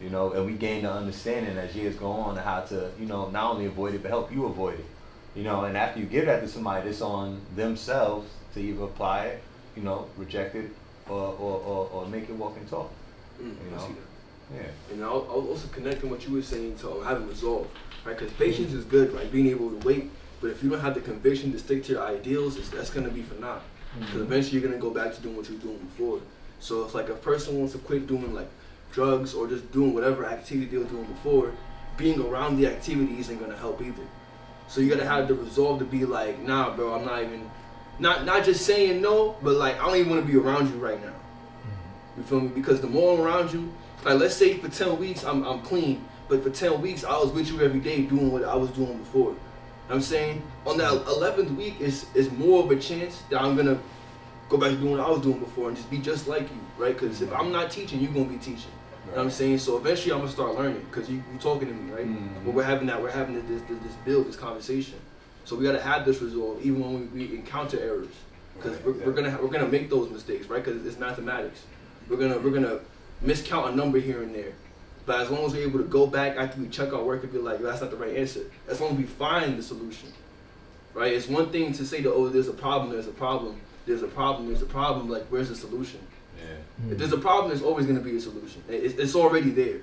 And we gain the understanding as years go on how to, not only avoid it, but help you avoid it. And after you give that to somebody, it's on themselves to either apply it, reject it, or make it walk and talk. Yeah. And I'll also connecting what you were saying to having resolve, right? Because patience is good, right? Being able to wait, but if you don't have the conviction to stick to your ideals, that's gonna be for naught. Because eventually you're gonna go back to doing what you were doing before. So it's like a person wants to quit doing like drugs or just doing whatever activity they were doing before, being around the activity isn't gonna help either. So you gotta have the resolve to be like, nah, bro, I'm not even. Not just saying no, but like I don't even want to be around you right now. You feel me? Because the more I'm around you, like let's say for 10 weeks I'm clean, but for 10 weeks I was with you every day doing what I was doing before. I'm saying on that 11th week is more of a chance that I'm gonna go back to doing what I was doing before and just be just like you, right? Because if I'm not teaching, you're gonna be teaching. You know what I'm saying? So eventually I'm gonna start learning because you're talking to me, right? But we're having this build, this conversation. So we gotta have this resolve even when we encounter errors. because we're gonna make those mistakes, right? Because it's mathematics. We're gonna miscount a number here and there. But as long as we're able to go back after we check our work and be like, yo, that's not the right answer. As long as we find the solution, right? It's one thing to say that, oh, there's a problem. Like, where's the solution? Yeah. If there's a problem, there's always going to be a solution. It's already there.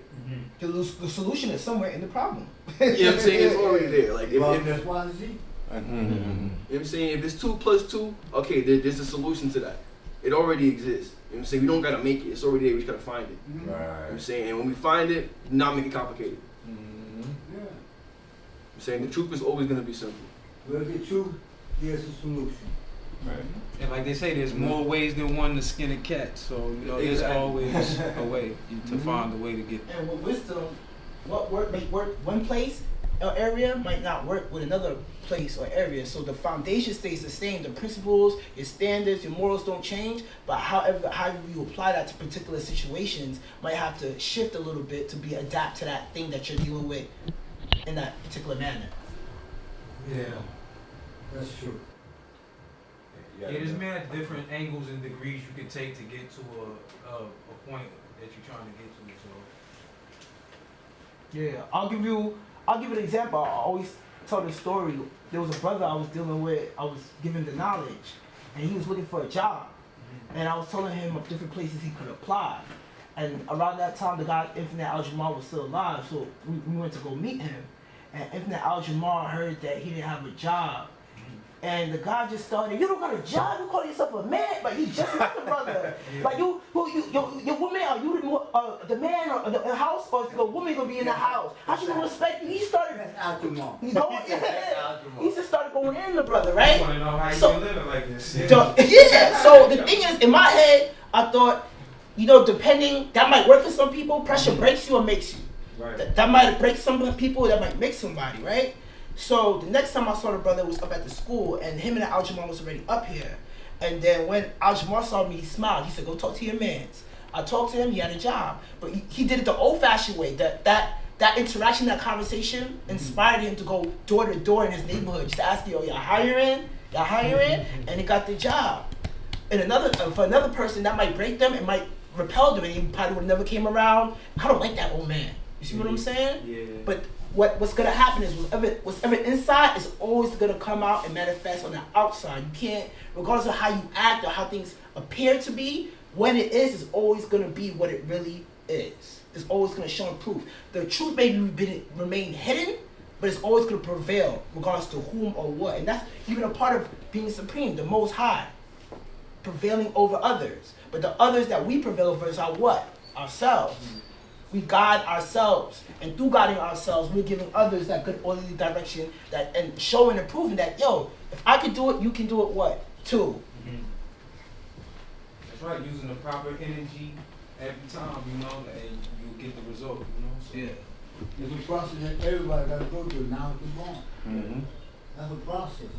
The solution is somewhere in the problem. You know what I'm saying? It's already there. Like, That's why Z. you know what I'm saying? If it's 2 + 2, okay, there's a solution to that. It already exists. You know what I'm saying? We don't got to make it. It's already there. We just got to find it. Right. You know what I'm saying? And when we find it, not make it complicated. Yeah. I'm saying the truth is always going to be simple. Where's the truth? There's a solution. Right. And like they say, there's more ways than one to skin a cat. So, you know, there's always a way to find a way to get. And with wisdom, what work may work one place or area might not work with another place or area. So the foundation stays the same. The principles, your standards, your morals don't change. But however you apply that to particular situations might have to shift a little bit to be adapt to that thing that you're dealing with in that particular manner. Yeah, that's true. Yeah, there's many different angles and degrees you can take to get to a point that you're trying to get to. So. Yeah, I'll give you an example. I always tell the story. There was a brother I was dealing with. I was giving the knowledge, and he was looking for a job. And I was telling him of different places he could apply. And around that time, the guy Infinite Al-Jamar was still alive, so we went to go meet him. And Infinite Al-Jamar heard that he didn't have a job. And the guy just started, you don't got a job, you call yourself a man, but you just met the brother. Like your woman, are you the man or the house, or the woman gonna be in the house? How she gonna respect you? He started, he just started going in the brother, right? I wanna know how So, you living like this. yeah, so the thing is, in my head, I thought, you know, depending, that might work for some people, pressure breaks you or makes you. Right. That might break some people, that might make somebody, right? So the next time I saw the brother was up at the school, and him and Al-Jamar was already up here. And then when Al-Jamar saw me, he smiled. He said, go talk to your mans. I talked to him, he had a job. But he did it the old-fashioned way. That interaction, that conversation inspired him to go door to door in his neighborhood, just to ask, yo, y'all hiring? Y'all hiring? And he got the job. And for another person, that might break them, it might repel them, and he probably would have never came around. I don't like that old man. You see what I'm saying? Yeah. But what's gonna happen is whatever inside is always gonna come out and manifest on the outside. You can't, regardless of how you act or how things appear to be, when it is always gonna be what it really is. It's always gonna show and prove. The truth may remain hidden, but it's always gonna prevail, regardless to whom or what. And that's even a part of being supreme, the Most High, prevailing over others. But the others that we prevail over is our what? Ourselves. We guide ourselves, and through guiding ourselves, we're giving others that good orderly direction, and showing and proving that, yo, if I can do it, you can do it what? Too. That's right, using the proper energy every time, you know, and you get the result, you know. So. Yeah. It's a process that everybody got to go through now to be born. That's a process.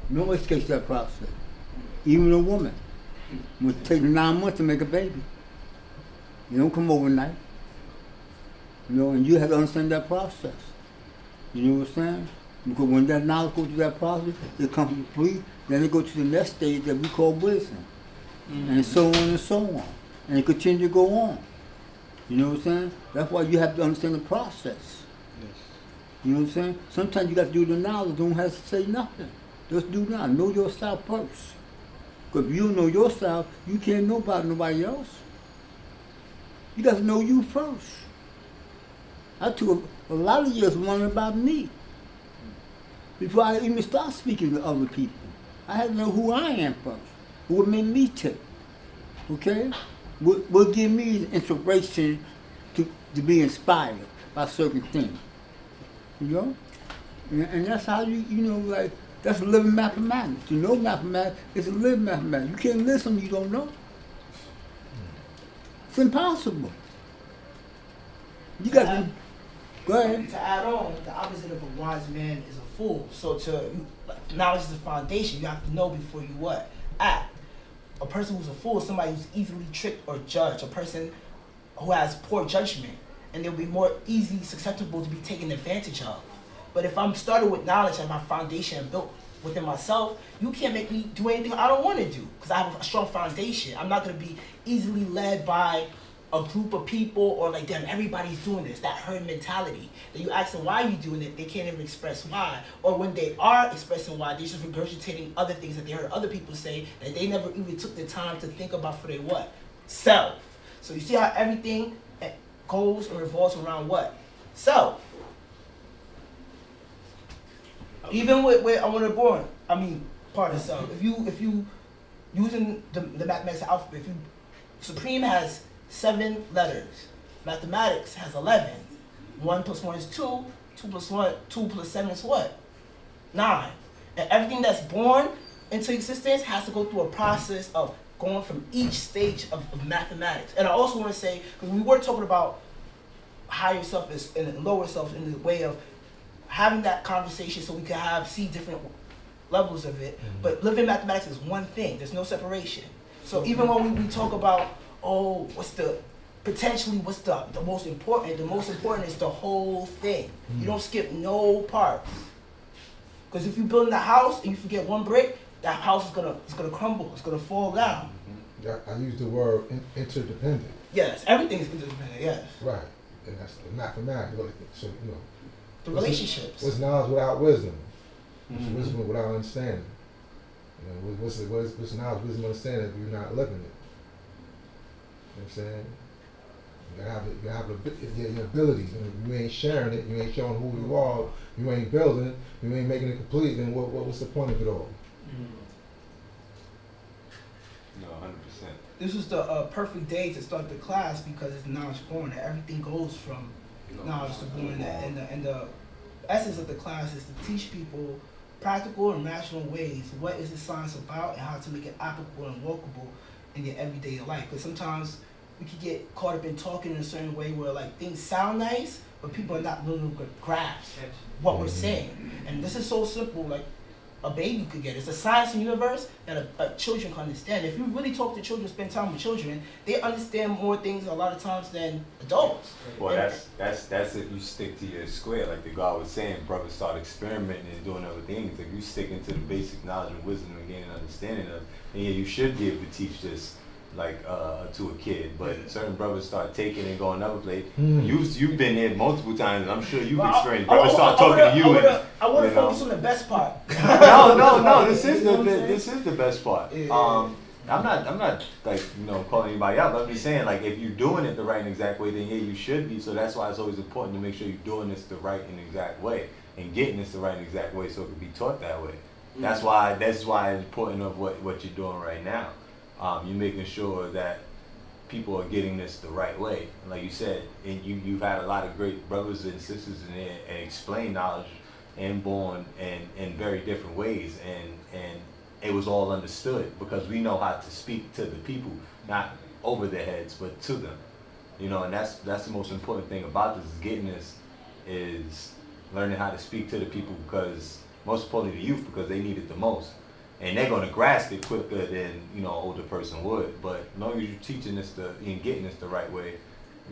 No one escapes that process. Even a woman would take 9 months to make a baby. You don't come overnight. You know, and you have to understand that process. You know what I'm saying? Because when that knowledge goes through that process, it comes complete, then it goes to the next stage that we call wisdom. And so on and so on. And it continue to go on. You know what I'm saying? That's why you have to understand the process. Yes. You know what I'm saying? Sometimes you got to do the knowledge, don't have to say nothing. Just do now. Know yourself first. Because if you know yourself, you can't know about nobody else. You got to know you first. I took a lot of years learning about me before I even start speaking to other people. I had to know who I am first, what made me tick, okay? What give me inspiration to be inspired by certain things, you know? And that's how you know, like, that's living mathematics. To know mathematics is to live mathematics. You can't live something you don't know. It's impossible. You got to... Go ahead. To add on, the opposite of a wise man is a fool. So knowledge is the foundation. You have to know before you what? Act. A person who's a fool is somebody who's easily tricked or judged. A person who has poor judgment, and they'll be more easily susceptible to be taken advantage of. But if I'm started with knowledge and my foundation built within myself, you can't make me do anything I don't want to do because I have a strong foundation. I'm not going to be easily led by a group of people or like, damn, everybody's doing this, that herd mentality. That you ask them why you doing it, they can't even express why. Or when they are expressing why, they're just regurgitating other things that they heard other people say that they never even took the time to think about for their what? Self. So you see how everything goes and revolves around what? Self. Even with I want to born, I mean, part of self. If you using the mathematics alphabet, if you Supreme has 7 letters. Mathematics has 11. 1 plus 1 is 2. 2 plus 7 is what? 9. And everything that's born into existence has to go through a process of going from each stage of mathematics. And I also want to say, because we were talking about higher self and lower self in the way of having that conversation so we can see different levels of it. Mm-hmm. But living mathematics is one thing. There's no separation. So even when we talk about, what's the most important? The most important is the whole thing. Mm-hmm. You don't skip no parts. Because if you're building a house and you forget one brick, that house is gonna crumble. It's gonna fall down. Mm-hmm. Yeah, I use the word interdependent. Yes, everything is interdependent. Yes. Right, and that's the mathematics. So the relationships. What's knowledge without wisdom? What's Mm-hmm. wisdom without understanding? What's knowledge, wisdom, understanding if you're not living it? You know what I'm saying? You have your abilities, and if you ain't sharing it, you ain't showing who you are, you ain't building, you ain't making it complete, then what's the point of it all? No, 100%. This was the perfect day to start the class because it's knowledge born, and everything goes from knowledge to born, and the essence of the class is to teach people practical and rational ways what is the science about and how to make it applicable and workable in your everyday life. Because sometimes we could get caught up in talking in a certain way where like things sound nice, but people are not willing to grasp what we're saying. And this is so simple, like a baby could get it. It's a science and universe that a children can understand. If you really talk to children, spend time with children, they understand more things a lot of times than adults. Well, that's if you stick to your square, like the God was saying, brothers start experimenting and doing other things. If you stick into the basic knowledge and wisdom and gaining understanding of, and yeah, you should be able to teach this like to a kid, but certain brothers start taking and going another place. You've been there multiple times, and I'm sure you've experienced. Brothers start talking to you. I want to focus on the best part. No. This is the best part. I'm not like calling anybody out, but I'm just saying like if you're doing it the right and exact way, then yeah, you should be. So that's why it's always important to make sure you're doing this the right and exact way and getting this the right and exact way so it can be taught that way. That's why it's important of what you're doing right now. You're making sure that people are getting this the right way. And like you said, and you've had a lot of great brothers and sisters in there and explain knowledge and born in very different ways, and it was all understood because we know how to speak to the people, not over their heads, but to them. And that's the most important thing about this is getting this, is learning how to speak to the people, because most importantly the youth, because they need it the most. And they're gonna grasp it quicker than an older person would. But as long as you're teaching this and getting this the right way,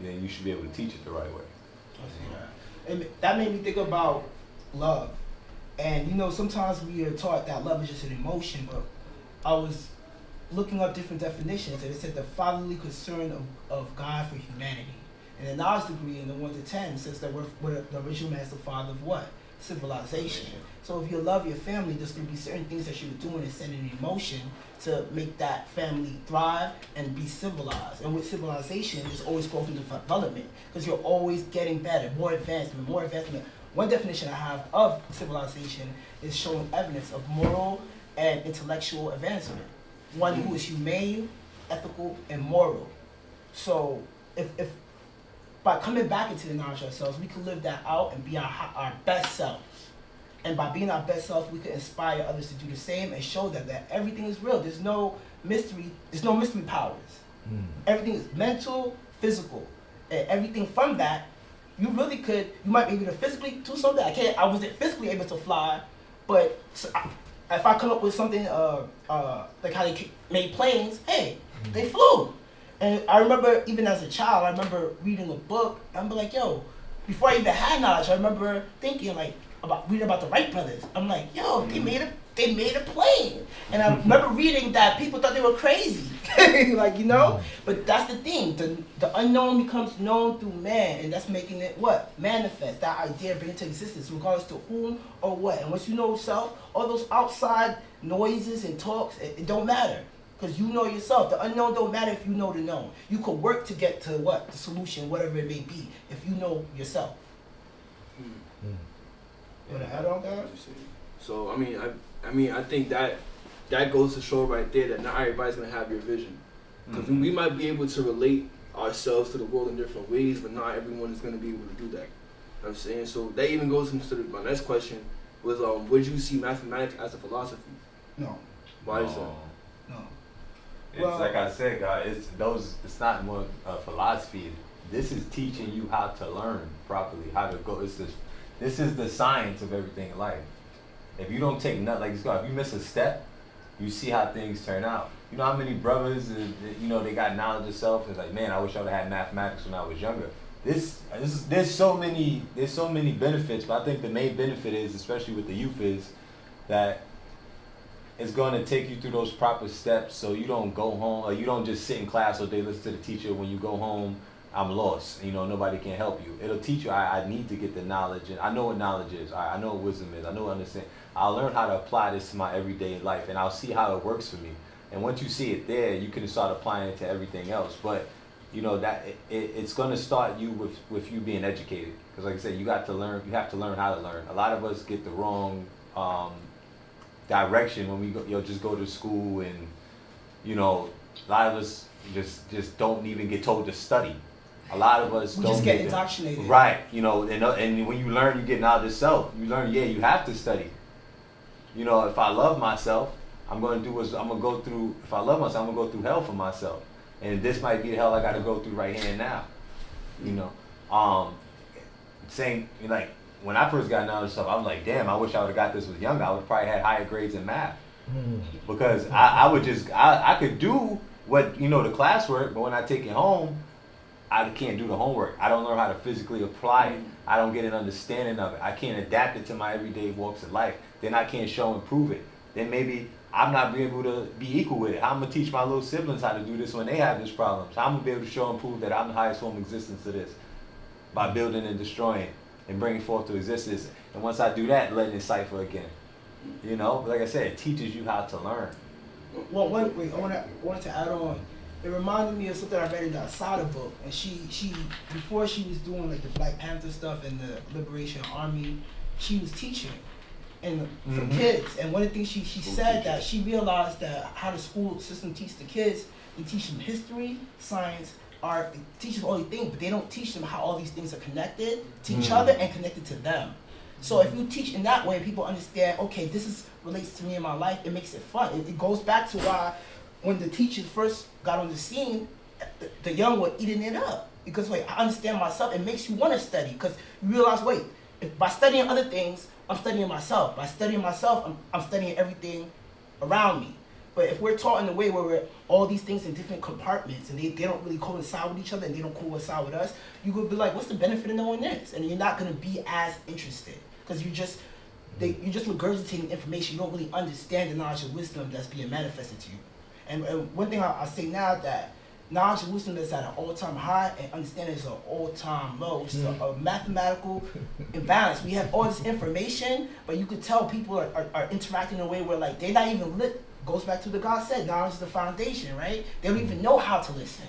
then you should be able to teach it the right way. I see that. And that made me think about love. And sometimes we are taught that love is just an emotion, but I was looking up different definitions, and it said the fatherly concern of God for humanity. And the knowledge degree in the 1 to 10 says that we're the original master father of what? Civilization. So if you love your family, there's going to be certain things that you're doing and setting in motion to make that family thrive and be civilized. And with civilization, there's always growth and development because you're always getting better, more advancement. One definition I have of civilization is showing evidence of moral and intellectual advancement. One who is humane, ethical, and moral. So if by coming back into the knowledge of ourselves, we can live that out and be our best selves. And by being our best self, we can inspire others to do the same and show them that everything is real. There's no mystery powers. Everything is mental, physical. And everything from that, you might be able to physically do something. I wasn't physically able to fly, but if I come up with something like how they made planes, hey, they flew. And I remember, even as a child, I remember reading a book. I'm like, yo, before I even had knowledge, I remember thinking about reading about the Wright brothers. I'm like, yo, they made they made a plane. And I remember reading that people thought they were crazy. Like, you know? But that's the thing. The unknown becomes known through man, and that's making it what? Manifest. That idea, bring it to existence, regardless to whom or what. And once you know yourself, all those outside noises and talks, it don't matter. Because you know yourself. The unknown don't matter if you know the known. You could work to get to what? The solution, whatever it may be, if you know yourself. You want to add on that? So I think that goes to show right there that not everybody's gonna have your vision, because we might be able to relate ourselves to the world in different ways, but not everyone is gonna be able to do that. You know what I'm saying? So that even goes into my next question was would you see mathematics as a philosophy? No. Why is that? No. It's like I said, guys. It's not more philosophy. This is teaching you how to learn properly, how to go. This is the science of everything in life. If you don't take nothing, like if you miss a step, you see how things turn out. You know how many brothers, they got knowledge of self. It's like, man, I wish I would have had mathematics when I was younger. There's so many benefits, but I think the main benefit is, especially with the youth, is that it's going to take you through those proper steps, so you don't go home, or you don't just sit in class all day, listen to the teacher. When you go home, I'm lost. Nobody can help you. It'll teach you. I need to get the knowledge, and I know what knowledge is. I know what wisdom is. I know what understand. I'll learn how to apply this to my everyday life, and I'll see how it works for me. And once you see it there, you can start applying it to everything else. But that it's going to start you with you being educated, because like I said, you have to learn how to learn. A lot of us get the wrong direction when we just go to school, and a lot of us just don't even get told to study. A lot of us we don't just get indoctrinated. Right, and when you learn, you get knowledge of self. You learn, you have to study. If I love myself, I'm going to go through hell for myself. And this might be the hell I got to go through right here and now. Saying, like, when I first got knowledge of stuff, I was like, damn, I wish I would have got this when younger. I would have probably had higher grades in math. Because I could do what, the classwork, but when I take it home, I can't do the homework. I don't learn how to physically apply it. I don't get an understanding of it. I can't adapt it to my everyday walks of life. Then I can't show and prove it. Then maybe I'm not being able to be equal with it. How I'm going to teach my little siblings how to do this when they have this problem? So I'm going to be able to show and prove that I'm the highest form of existence to this by building and destroying and bringing forth to existence. And once I do that, letting it cipher again. Like I said, it teaches you how to learn. Well, I wanted to add on. It reminded me of something I read in the Asada book, and she before she was doing like the Black Panther stuff and the Liberation Army, she was teaching, and for kids. And one of the things she said that she realized that how the school system teaches the kids, they teach them history, science, art, it teaches all these things, but they don't teach them how all these things are connected to each other and connected to them. So if you teach in that way, people understand, okay, this relates to me in my life, it makes it fun. It goes back to why when the teachers first got on the scene, the young were eating it up. Because I understand myself, it makes you want to study. Because you realize, if by studying other things, I'm studying myself. By studying myself, I'm studying everything around me. But if we're taught in a way where we're all these things in different compartments and they don't really coincide with each other and they don't coincide with us, you could be like, what's the benefit of knowing this? And you're not going to be as interested. Because you're just regurgitating information. You don't really understand the knowledge and wisdom that's being manifested to you. And one thing I say now that knowledge and wisdom is at an all-time high and understanding is an all-time low. It's a mathematical imbalance. We have all this information, but you could tell people are interacting in a way where they're not even lit. Goes back to what God said, knowledge is the foundation, right? They don't even know how to listen.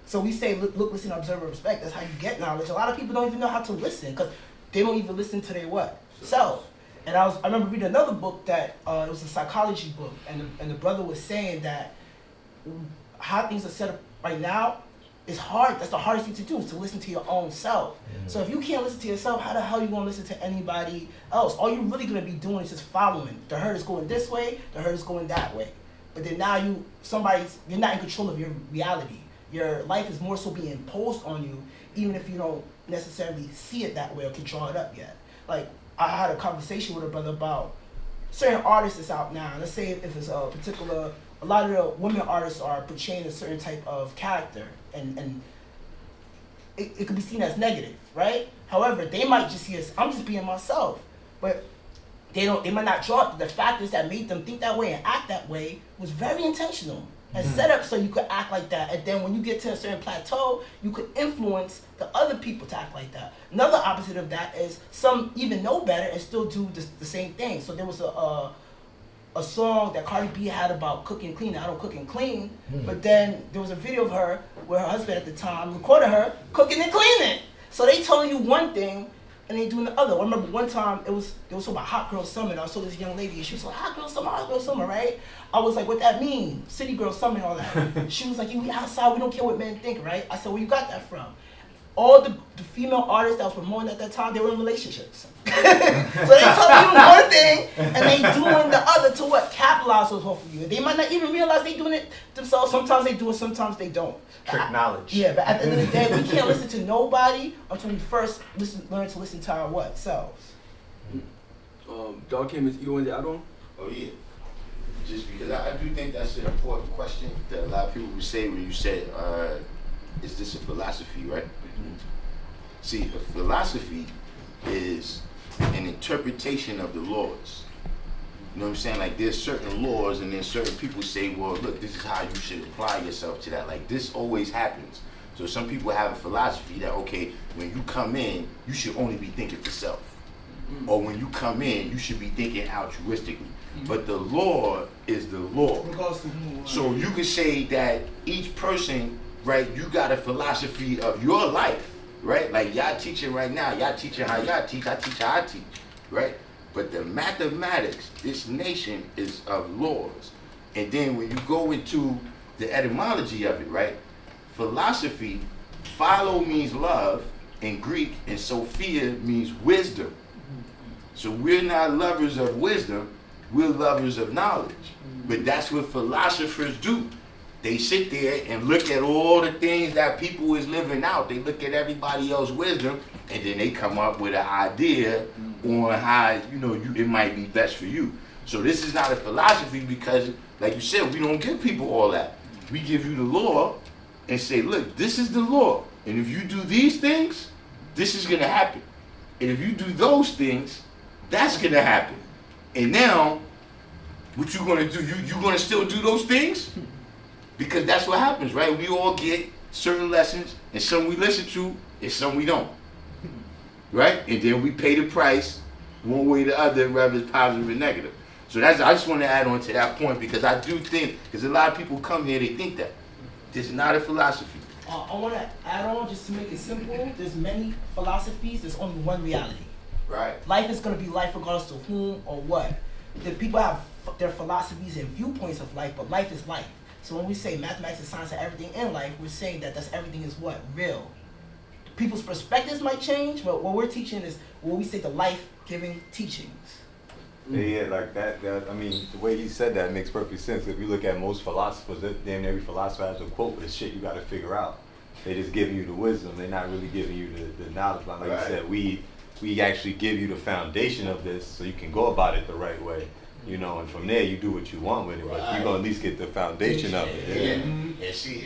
So we say look, listen, observe, and respect. That's how you get knowledge. A lot of people don't even know how to listen because they don't even listen to their what? Self. And I remember reading another book that it was a psychology book, and the brother was saying that how things are set up right now is hard. That's the hardest thing to do, is to listen to your own self. So if you can't listen to yourself, how the hell are you gonna listen to anybody else? All you're really gonna be doing is just following. The herd is going this way, the herd is going that way. But then now you're not in control of your reality. Your life is more so being imposed on you, even if you don't necessarily see it that way or can draw it up yet. Like, I had a conversation with a brother about certain artists that's out now. Let's say if it's a lot of the women artists are portraying a certain type of character, and it could be seen as negative, right? However, they might just see as, I'm just being myself. But they might not draw it. The factors that made them think that way and act that way was very intentional and set up so you could act like that. And then when you get to a certain plateau, you could influence the other people to act like that. Another opposite of that is some even know better and still do the same thing. So there was a song that Cardi B had about cooking clean. I don't cook and clean, but then there was a video of her where her husband at the time recorded her cooking and cleaning. So they telling you one thing and they doing the other. I remember one time it was about Hot Girl Summer, and I saw this young lady and she was like, Hot Girl Summer, right? I was like, what that mean? City Girl Summer and all that. She was like, we outside, we don't care what men think, right? I said, where you got that from? All the female artists that was promoting at that time, they were in relationships. So they telling you one thing and they doing the other to what? Capitalize off of you. They might not even realize they doing it themselves. Sometimes they do it, sometimes they don't. Trick knowledge. Yeah, but at the end of the day, we can't listen to nobody until we first learn to listen to our what? Selves. Dog came as you want to add on? Oh yeah. Just because I do think that's an important question that a lot of people would say when you say, is this a philosophy, right? See, a philosophy is an interpretation of the laws. You know what I'm saying? Like there's certain laws and then certain people say, well, look, this is how you should apply yourself to that. Like this always happens. So some people have a philosophy that, okay, when you come in, you should only be thinking for self. Or when you come in, you should be thinking altruistically. But the law is the law. So you could say that each person, right, you got a philosophy of your life, right? Like y'all teaching right now, y'all teaching how y'all teach, I teach how I teach, right? But the mathematics, this nation is of laws. And then when you go into the etymology of it, right? Philosophy, philo means love in Greek, and Sophia means wisdom. So we're not lovers of wisdom, we're lovers of knowledge. But that's what philosophers do. They sit there and look at all the things that people is living out. They look at everybody else's wisdom, and then they come up with an idea on how, you know, it might be best for you. So this is not a philosophy because, like you said, we don't give people all that. We give you the law and say, look, this is the law. And if you do these things, this is going to happen. And if you do those things, that's going to happen. And now, what you going to do? You going to still do those things? Because that's what happens, right? We all get certain lessons, and some we listen to, and some we don't. Right? And then we pay the price one way or the other, whether it's positive or negative. So I just want to add on to that point because I do think, because a lot of people come here, they think that. This is not a philosophy. I want to add on, just to make it simple, there's many philosophies, there's only one reality. Right. Life is going to be life regardless of whom or what. The people have their philosophies and viewpoints of life, but life is life. So when we say mathematics and science are everything in life, we're saying that that's everything is what? Real. People's perspectives might change, but what we're teaching is what we say the life-giving teachings. Yeah, like that, I mean, the way he said that makes perfect sense. If you look at most philosophers, damn every philosopher has a quote with shit you got to figure out. They just giving you the wisdom. They're not really giving you the knowledge. Like you said, we actually give you the foundation of this so you can go about it the right way. You know, and from there you do what you want with it, but you're gonna at least get the foundation of it. Yeah. And see,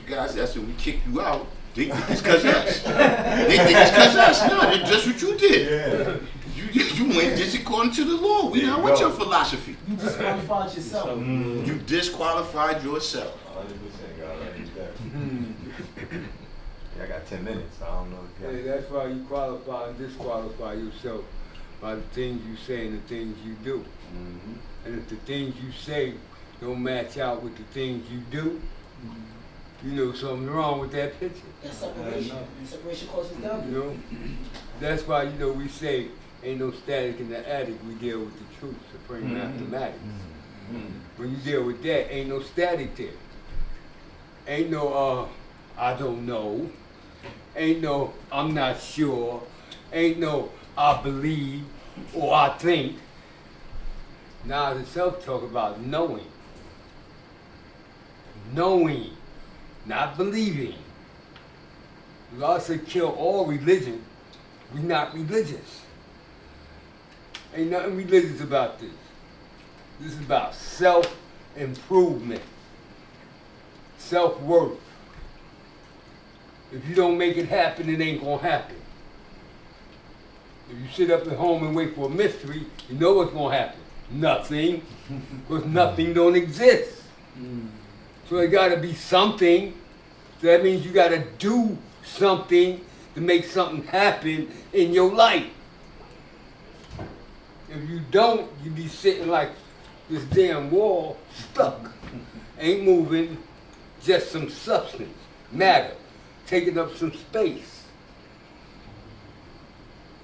guys, that's when we kick you out. They think it's cause us. They think it's cause us. No, that's just what you did. Yeah. You went just according to the law. We not with your philosophy. You disqualified yourself. You disqualified yourself. 100% I got 10 minutes. I don't know. Yeah, that's why you qualify and disqualify yourself by the things you say and the things you do. And if the things you say don't match out with the things you do, you know something's wrong with that picture. That's separation. Separation causes doubt. You know, that's why, you know, we say ain't no static in the attic. We deal with the truth, supreme mathematics. When you deal with that, ain't no static there. Ain't no I don't know. Ain't no I'm not sure. Ain't no I believe or I think. Now the self talk about knowing. Knowing, not believing. God said kill all religion. We're not religious. Ain't nothing religious about this. This is about self-improvement. Self-worth. If you don't make it happen, it ain't gonna happen. If you sit up at home and wait for a mystery, you know what's gonna happen. Nothing. Because nothing don't exist. So it gotta be something. So that means you gotta do something to make something happen in your life. If you don't, you be sitting like this damn wall, stuck. Ain't moving, just some substance, matter, taking up some space.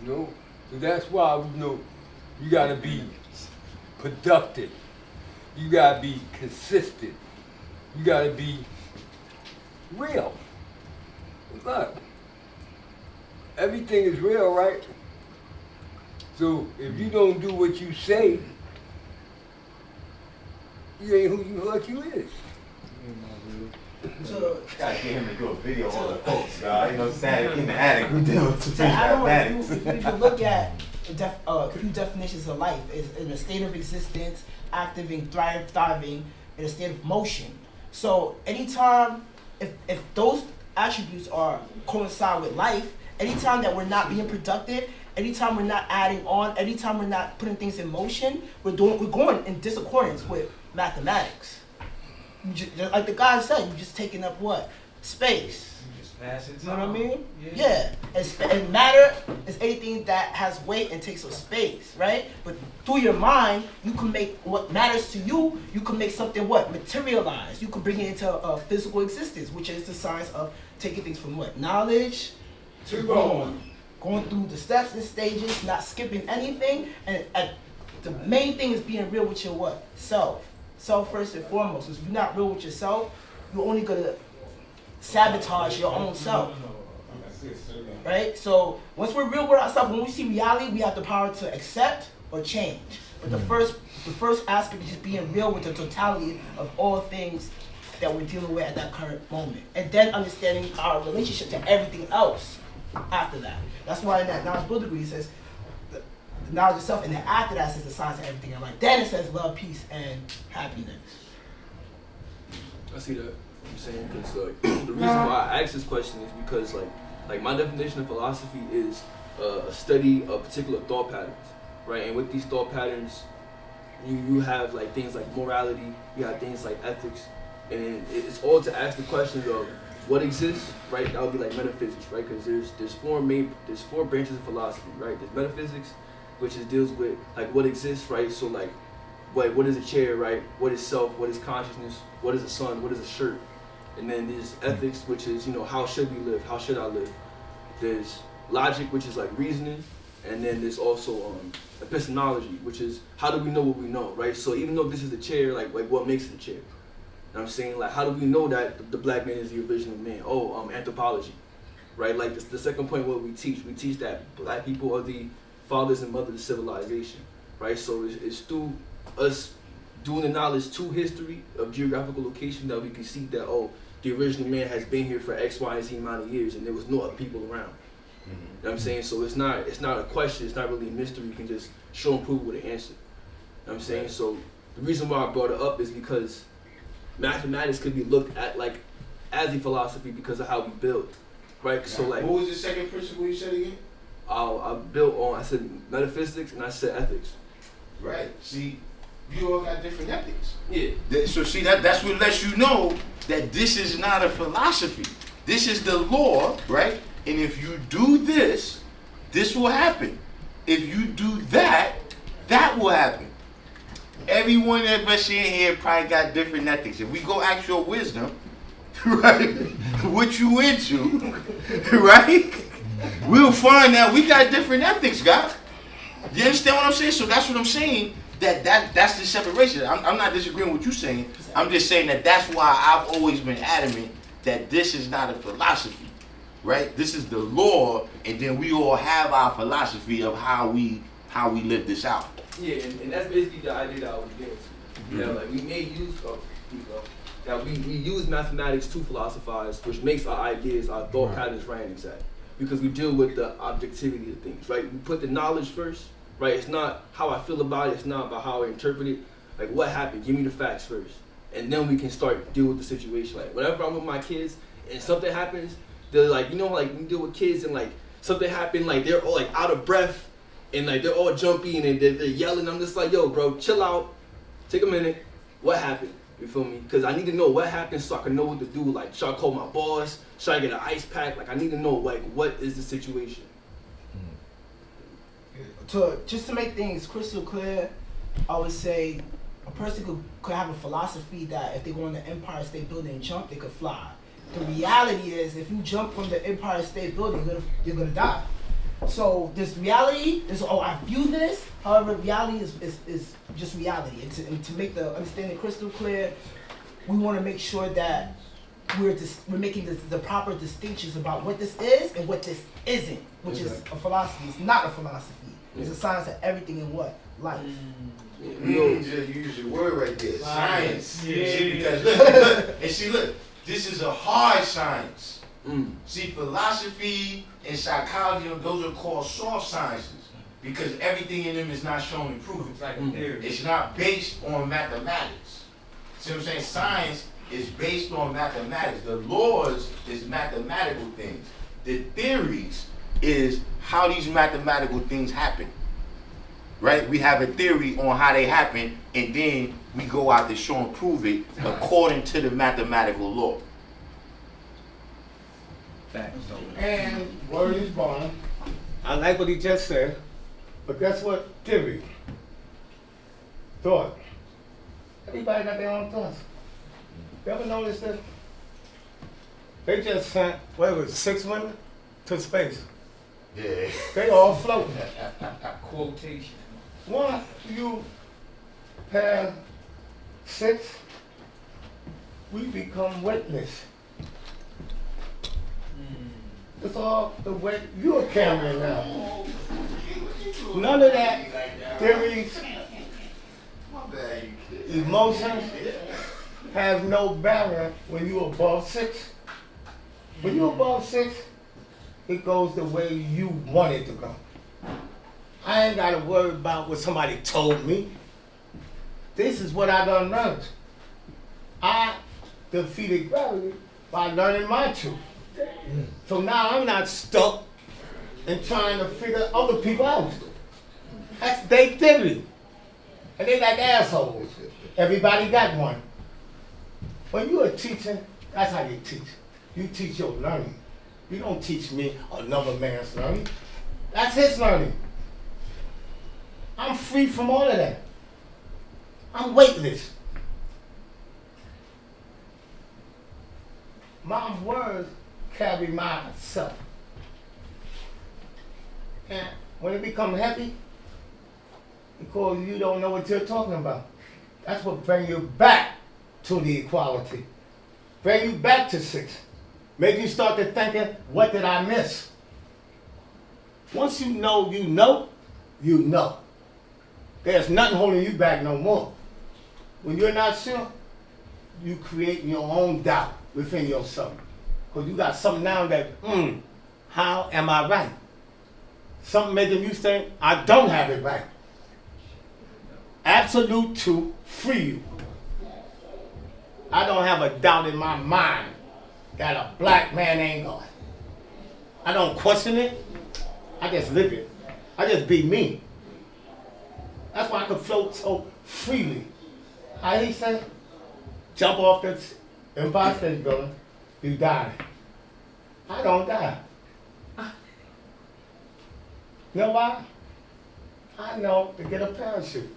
You know? So that's why, you know, you gotta be productive. You gotta be consistent. You gotta be real. Look, everything is real, right? So if you don't do what you say, you ain't who you thought you is. So, Gotta get him to do a video on the folks, God. You know, Static in the attic. We deal with so I don't know mathematics. if you look at a few definitions of life is in a state of existence, active and thriving, in a state of motion. So anytime, if those attributes are coincide with life, anytime that we're not being productive, anytime we're not adding on, anytime we're not putting things in motion, we're going in disaccordance with mathematics. Just like the guy said, you're just taking up what? Space. Just pass it. You know what I mean? Yeah. And matter is anything that has weight and takes up space, right? But through your mind, you can make what matters to you, you can make something what? Materialize. You can bring it into a physical existence, which is the science of taking things from what? Knowledge to going through the steps and stages, not skipping anything. And the main thing is being real with your what? Self. Self first and foremost. Because if you're not real with yourself, you're only going to sabotage your own self. Right? So once we're real with ourselves, when we see reality, we have the power to accept or change. But the first aspect is just being real with the totality of all things that we're dealing with at that current moment. And then understanding our relationship to everything else after that. That's why in that knowledge book degree it says the knowledge of self, and then after that says the science of everything in life. Then it says love, peace, and happiness. I see that. I'm saying because the reason why I asked this question is because like my definition of philosophy is a study of particular thought patterns, right? And with these thought patterns, you have like things like morality, you have things like ethics, and it's all to ask the questions of what exists, right? That would be like metaphysics, right? Because there's four branches of philosophy, right? There's metaphysics, which deals with like what exists, right? So like what is a chair, right? What is self? What is consciousness? What is a sun? What is a shirt? And then there's ethics, which is, you know, how should we live? How should I live? There's logic, which is like reasoning, and then there's also epistemology, which is how do we know what we know, right? So even though this is the chair, like what makes it a chair? And I'm saying, like, how do we know that the black man is the original man? Oh, anthropology, right? Like the second point, what we teach that black people are the fathers and mothers of civilization, right? So it's through us doing the knowledge to history of geographical location that we can see that, oh, the original man has been here for X, Y, and Z amount of years, and there was no other people around. Mm-hmm. You know what I'm saying? So it's not a question, it's not really a mystery. You can just show and prove with an answer. You know what I'm saying? So the reason why I brought it up is because mathematics could be looked at like as a philosophy because of how we build, right? So like, what was the second principle you said again? I built on, I said metaphysics and I said ethics. Right. See, you all got different ethics. Yeah. So see that's what lets you know that this is not a philosophy. This is the law, right? And if you do this, this will happen. If you do that, that will happen. Everyone of us in here probably got different ethics. If we go ask your wisdom, right, what you into, right, we'll find that we got different ethics, guys. You understand what I'm saying? So that's what I'm saying, that's the separation. I'm not disagreeing with what you're saying. I'm just saying that's why I've always been adamant that this is not a philosophy, right? This is the law, and then we all have our philosophy of how we live this out. Yeah, and that's basically the idea that I was getting to. You know, like we may use that we use mathematics to philosophize, which makes our ideas, our thought patterns right and exact. Because we deal with the objectivity of things, right? We put the knowledge first, right? It's not how I feel about it, it's not about how I interpret it. Like what happened, give me the facts first. And then we can start deal with the situation. Like whenever I'm with my kids and something happens, they're like, you know, like we deal with kids and like something happened, like they're all like out of breath, and like they're all jumpy and they're yelling. I'm just like, yo, bro, chill out, take a minute. What happened? You feel me? Because I need to know what happened so I can know what to do. Like, should I call my boss? Should I get an ice pack? Like, I need to know, like, what is the situation? Just to make things crystal clear, I would say a person could have a philosophy that if they go on the Empire State Building and jump, they could fly. The reality is, if you jump from the Empire State Building, you're gonna die. So this reality, I view this. However, reality is just reality. And to make the understanding crystal clear, we want to make sure that we're making the proper distinctions about what this is and what this isn't, which is a philosophy. It's not a philosophy. It's a science of everything in what? Life. You just use your word right there. Science. Yeah. See, because look, and see, look, this is a hard science. See, philosophy and psychology, those are called soft sciences because everything in them is not shown and proven. It's not based on mathematics. See what I'm saying? Science is based on mathematics. The laws is mathematical things. The theories is how these mathematical things happen. Right? We have a theory on how they happen, and then we go out to show and prove it according to the mathematical law. And word is born. I like what he just said, but guess what? Theory. Thought. Everybody got their own thoughts. You ever notice that? They just sent, 6 women to space. Yeah. They all floating. Quotation. Once you pass 6, we become weightless. It's all the weight you're carrying now. None of that theories, emotions have no balance when you're above 6. When you're above 6, it goes the way you want it to go. I ain't got to worry about what somebody told me. This is what I done learned. I defeated gravity by learning my truth. So now I'm not stuck in trying to figure other people out. That's their theory. And they like assholes. Everybody got one. When you're a teacher, that's how you teach. You teach your learning. You don't teach me another man's learning. That's his learning. I'm free from all of that. I'm weightless. My words carry myself. And when it becomes heavy, because you don't know what you're talking about, that's what brings you back to the equality. Bring you back to 6. Make you start to thinking, what did I miss? Once you know, you know, you know. There's nothing holding you back no more. When you're not sure, you create your own doubt within yourself. Because you got something now that, how am I right? Something making you think, I don't have it right. Absolute truth free you. I don't have a doubt in my mind that a black man ain't God. I don't question it. I just live it. I just be me. That's why I can float so freely. How he say? Jump off the Empire State Building, you die. I don't die. You know why? I know to get a parachute.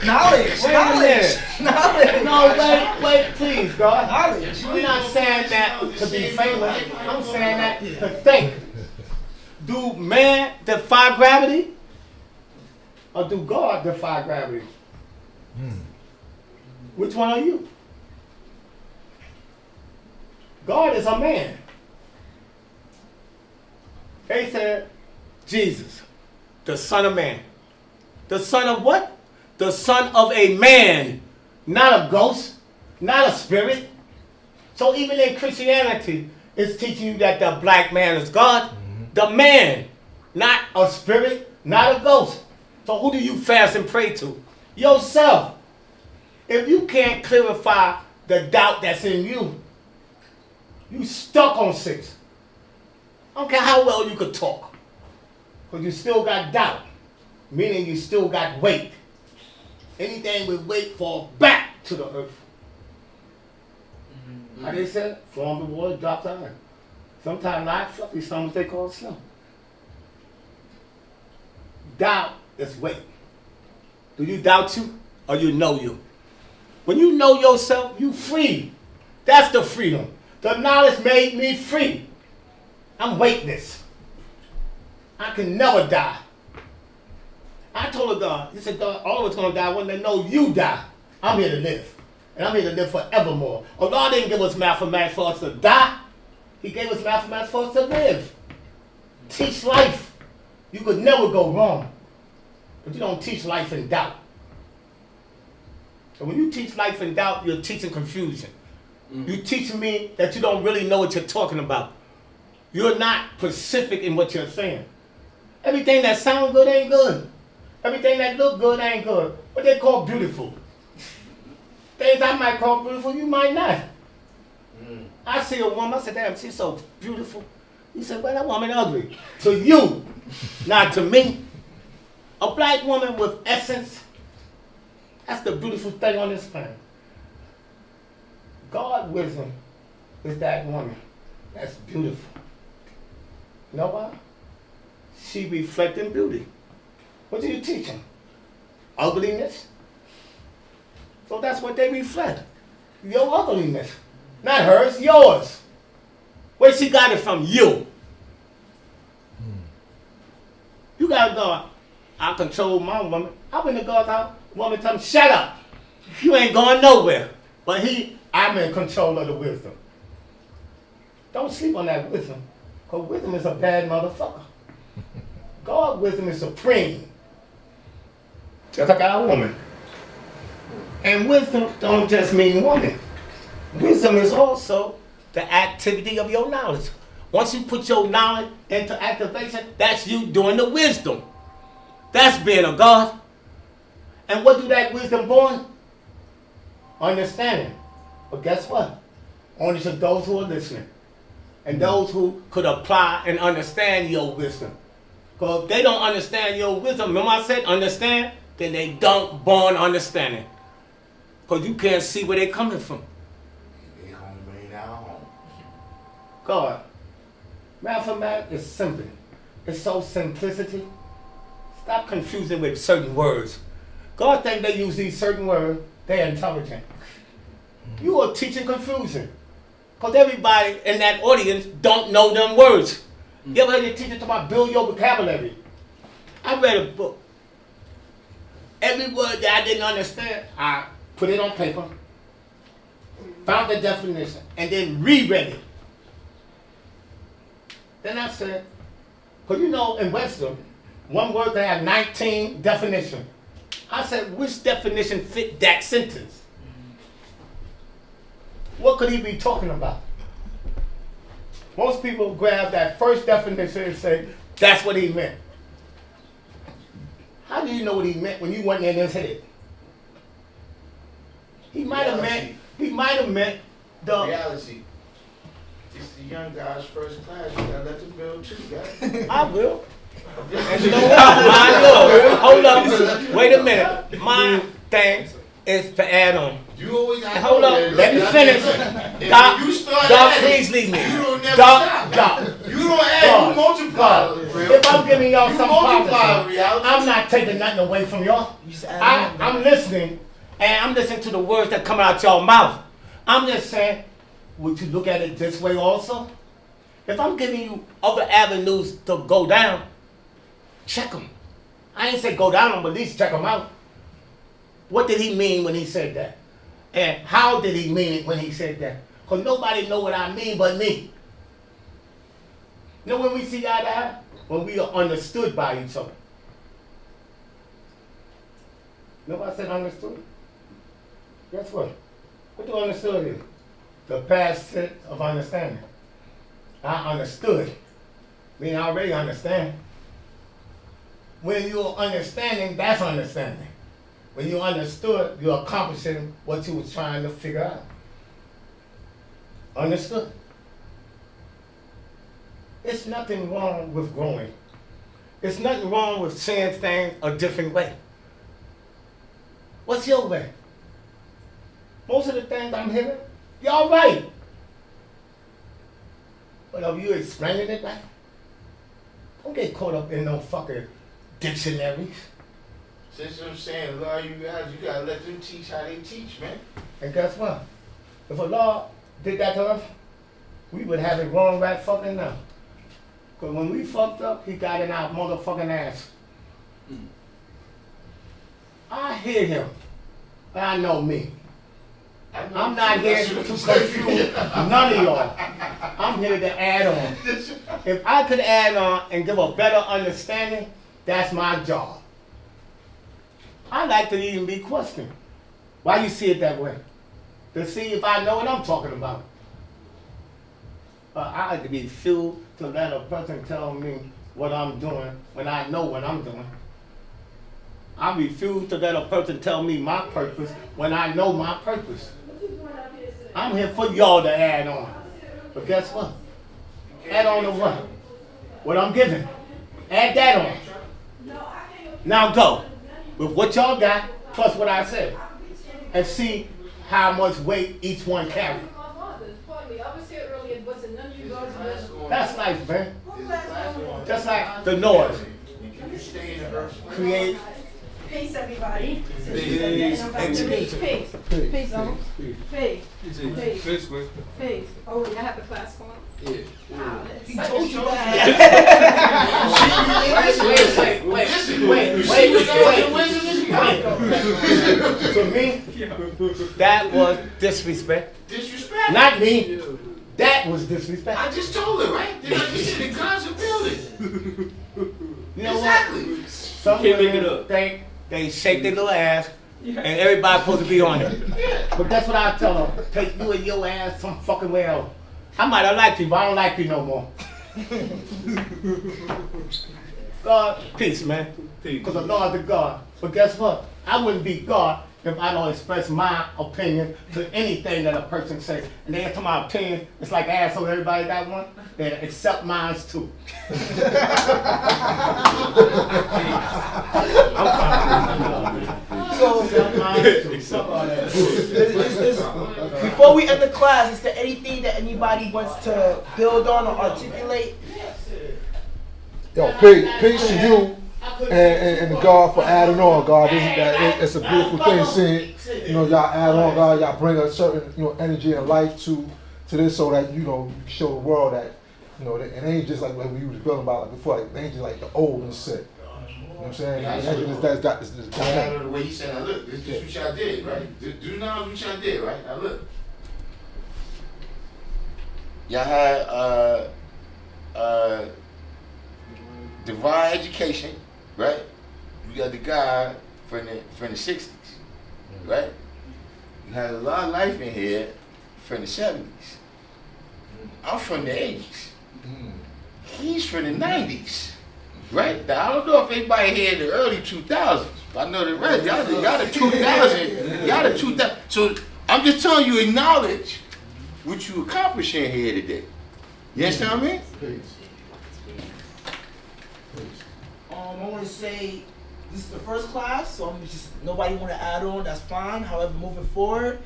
Knowledge. No, wait, please, God. Knowledge. I'm not saying that to be famous. I'm saying that to think. Do man defy gravity? Or do God defy gravity? Which one are you? God is a man. They said, Jesus, the Son of Man. The son of what? The son of a man, not a ghost, not a spirit. So even in Christianity, it's teaching you that the black man is God, the man, not a spirit, not a ghost. So who do you fast and pray to? Yourself. If you can't clarify the doubt that's in you, you stuck on 6. I don't care how well you could talk. Because you still got doubt, meaning you still got weight. Anything with weight falls back to the earth. How they said? Form the water, drops iron. Sometimes not fluffy, some they call snow. Doubt is weight. Do you doubt you or you know you? When you know yourself, you free. That's the freedom. The knowledge made me free. I'm weightless. I can never die. I told God, he said, God, all of us gonna die when they know you die. I'm here to live. And I'm here to live forevermore. Allah didn't give us mathematics for us to die. He gave us mathematics for us to live. Teach life. You could never go wrong. But you don't teach life in doubt. So when you teach life in doubt, you're teaching confusion. You're teaching me that you don't really know what you're talking about. You're not specific in what you're saying. Everything that sounds good ain't good. Everything that look good ain't good. What they call beautiful. Things I might call beautiful, you might not. I see a woman, I said, damn, she's so beautiful. You said, well, that woman ugly. To you, not to me. A black woman with essence, that's the beautiful thing on this planet. God's wisdom is that woman. That's beautiful. You know why? She reflecting beauty. What do you teach them? Ugliness? So that's what they reflect. Your ugliness. Not hers, yours. Where she got it from? You. You gotta go, I control my woman. I went to God's house, woman tell me, shut up. You ain't going nowhere. But I'm in control of the wisdom. Don't sleep on that wisdom. Because wisdom is a bad motherfucker. God's wisdom is supreme. Just like our woman. And wisdom don't just mean woman. Wisdom is also the activity of your knowledge. Once you put your knowledge into activation, that's you doing the wisdom. That's being a God. And what do that wisdom born? Understanding. But guess what? Only to those who are listening. And those who could apply and understand your wisdom. Because if they don't understand your wisdom, remember I said understand? Then they don't born understanding. Because you can't see where they're coming from. They home ain't our home. God, mathematics is simple. It's so simplicity. Stop confusing with certain words. God think they use these certain words, they're intelligent. You are teaching confusion. Because everybody in that audience don't know them words. You ever heard your teacher talk about build your vocabulary? I read a book. Every word that I didn't understand, I put it on paper, found the definition, and then reread it. Then I said, because you know in wisdom, one word can have 19 definitions. I said, which definition fit that sentence? What could he be talking about? Most people grab that first definition and say, that's what he meant. How do you know what he meant when you wasn't in his head? He might have meant the reality. It's the young guy's first class. You gotta let them build too, guys. I will. And you know what? Hold on. Wait a minute. My thing is to add on. You always got hold on. Let me finish. Doc, please leave me. You don't never Doc. You don't add, you multiply. If I'm giving y'all some multiply reality. I'm not taking nothing away from y'all. I'm listening, and I'm listening to the words that come out y'all mouth. I'm just saying, would you look at it this way also? If I'm giving you other avenues to go down, check them. I ain't say go down them, but at least check them out. What did he mean when he said that? And how did he mean it when he said that? Because nobody know what I mean but me. You know when we see eye to eye? When we are understood by each other. Nobody said understood? Guess what? What do understood is? The past tense of understanding. I understood. Meaning I already understand. When you're understanding, that's understanding. When you understood, you're accomplishing what you was trying to figure out. Understood? It's nothing wrong with growing. There's nothing wrong with saying things a different way. What's your way? Most of the things I'm hearing, y'all right. But are you explaining it right? Don't get caught up in no fucking dictionaries. That's what I'm saying. A lot of you guys, you gotta let them teach how they teach, man. And guess what? If a law did that to us, we would have it wrong right fucking now. Because when we fucked up, he got in our motherfucking ass. I hear him. But I know me. I'm not here to confuse none of y'all. I'm here to add on. If I could add on and give a better understanding, that's my job. I like to even be questioned. Why you see it that way? To see if I know what I'm talking about. I like to be fueled to let a person tell me what I'm doing when I know what I'm doing. I refuse to let a person tell me my purpose when I know my purpose. I'm here for y'all to add on. But guess what? Add on to what? What I'm giving. Add that on. Now go with what y'all got plus what I said. And see how much weight each one carries. That's life, man. Just like the noise. Create. Peace, everybody. Peace. Peace. Peace. Peace. Peace. Peace. Peace. Oh, wait, I have the class going. Yeah. Wow, He told you wait. To me, that was disrespect. Disrespect? Not me. That was disrespect. I just told her, right? Did I just say the God's a building? You know Exactly. what? Some women think they shake their little ass and everybody's supposed to be on it. But that's what I tell them. Take you and your ass some fucking way else. I might have liked you, but I don't like you no more. God, peace, man. Because the Lord is God. But guess what? I wouldn't be God if I don't express my opinion to anything that a person says. And they ask my opinion, it's like asshole, everybody got one? Then accept mine too. Before we end the class, is there anything that anybody wants to build on or articulate? Yo, peace to you and the God for adding on, God. It's a beautiful thing seeing, y'all add on, God. Y'all bring a certain, energy and life to this so that, you can show the world that, that it ain't just like what we was building about before. Like, it ain't just like the old and sick. You know what I'm saying? That's The way he said, now look, this is what y'all did, right? Do know what y'all did, right? Now look. Y'all had divine education, right? You got the guy from the 60s, right? You had a lot of life in here from the 70s. I'm from the 80s. He's from the 90s. Right? Now, I don't know if anybody here in the early 2000s, but I know the rest. Y'all the 2000. Y'all the 2000. So I'm just telling you, acknowledge what you accomplished in here today. You understand what I mean? I want to say this is the first class, so I'm just nobody want to add on. That's fine. However, moving forward,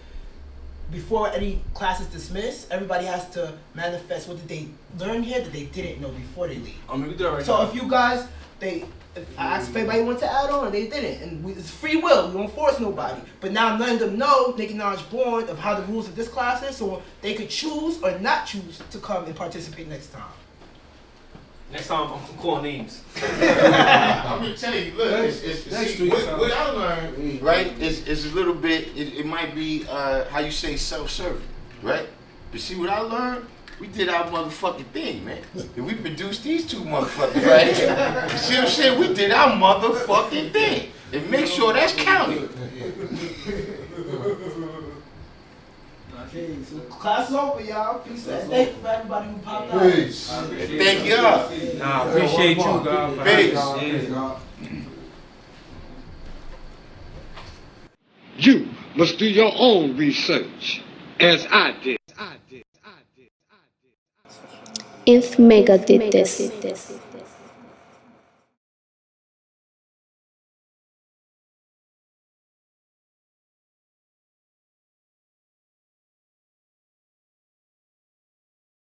before any class is dismissed, everybody has to manifest what did they learn here that they didn't know before they leave. I'm gonna do that right so now. If you guys, I asked if anybody wanted to add on, and they didn't. And it's free will. We don't force nobody. But now I'm letting them know, making knowledge born of how the rules of this class is, so they could choose or not choose to come and participate next time. Next time, I'm calling names. I'm gonna tell you, look, what I learned, right, is a little bit, it might be, how you say self-serving, right? But see what I learned? We did our motherfucking thing, man. And we produced these two motherfuckers, right? You see what I'm saying? We did our motherfucking thing. And make sure that's counted. Okay, so class is over, y'all. Peace and thank you for everybody who popped out. Peace. Thank y'all. Nah, appreciate you, God. For Peace. You must do your own research, as I did. If Mecca did this.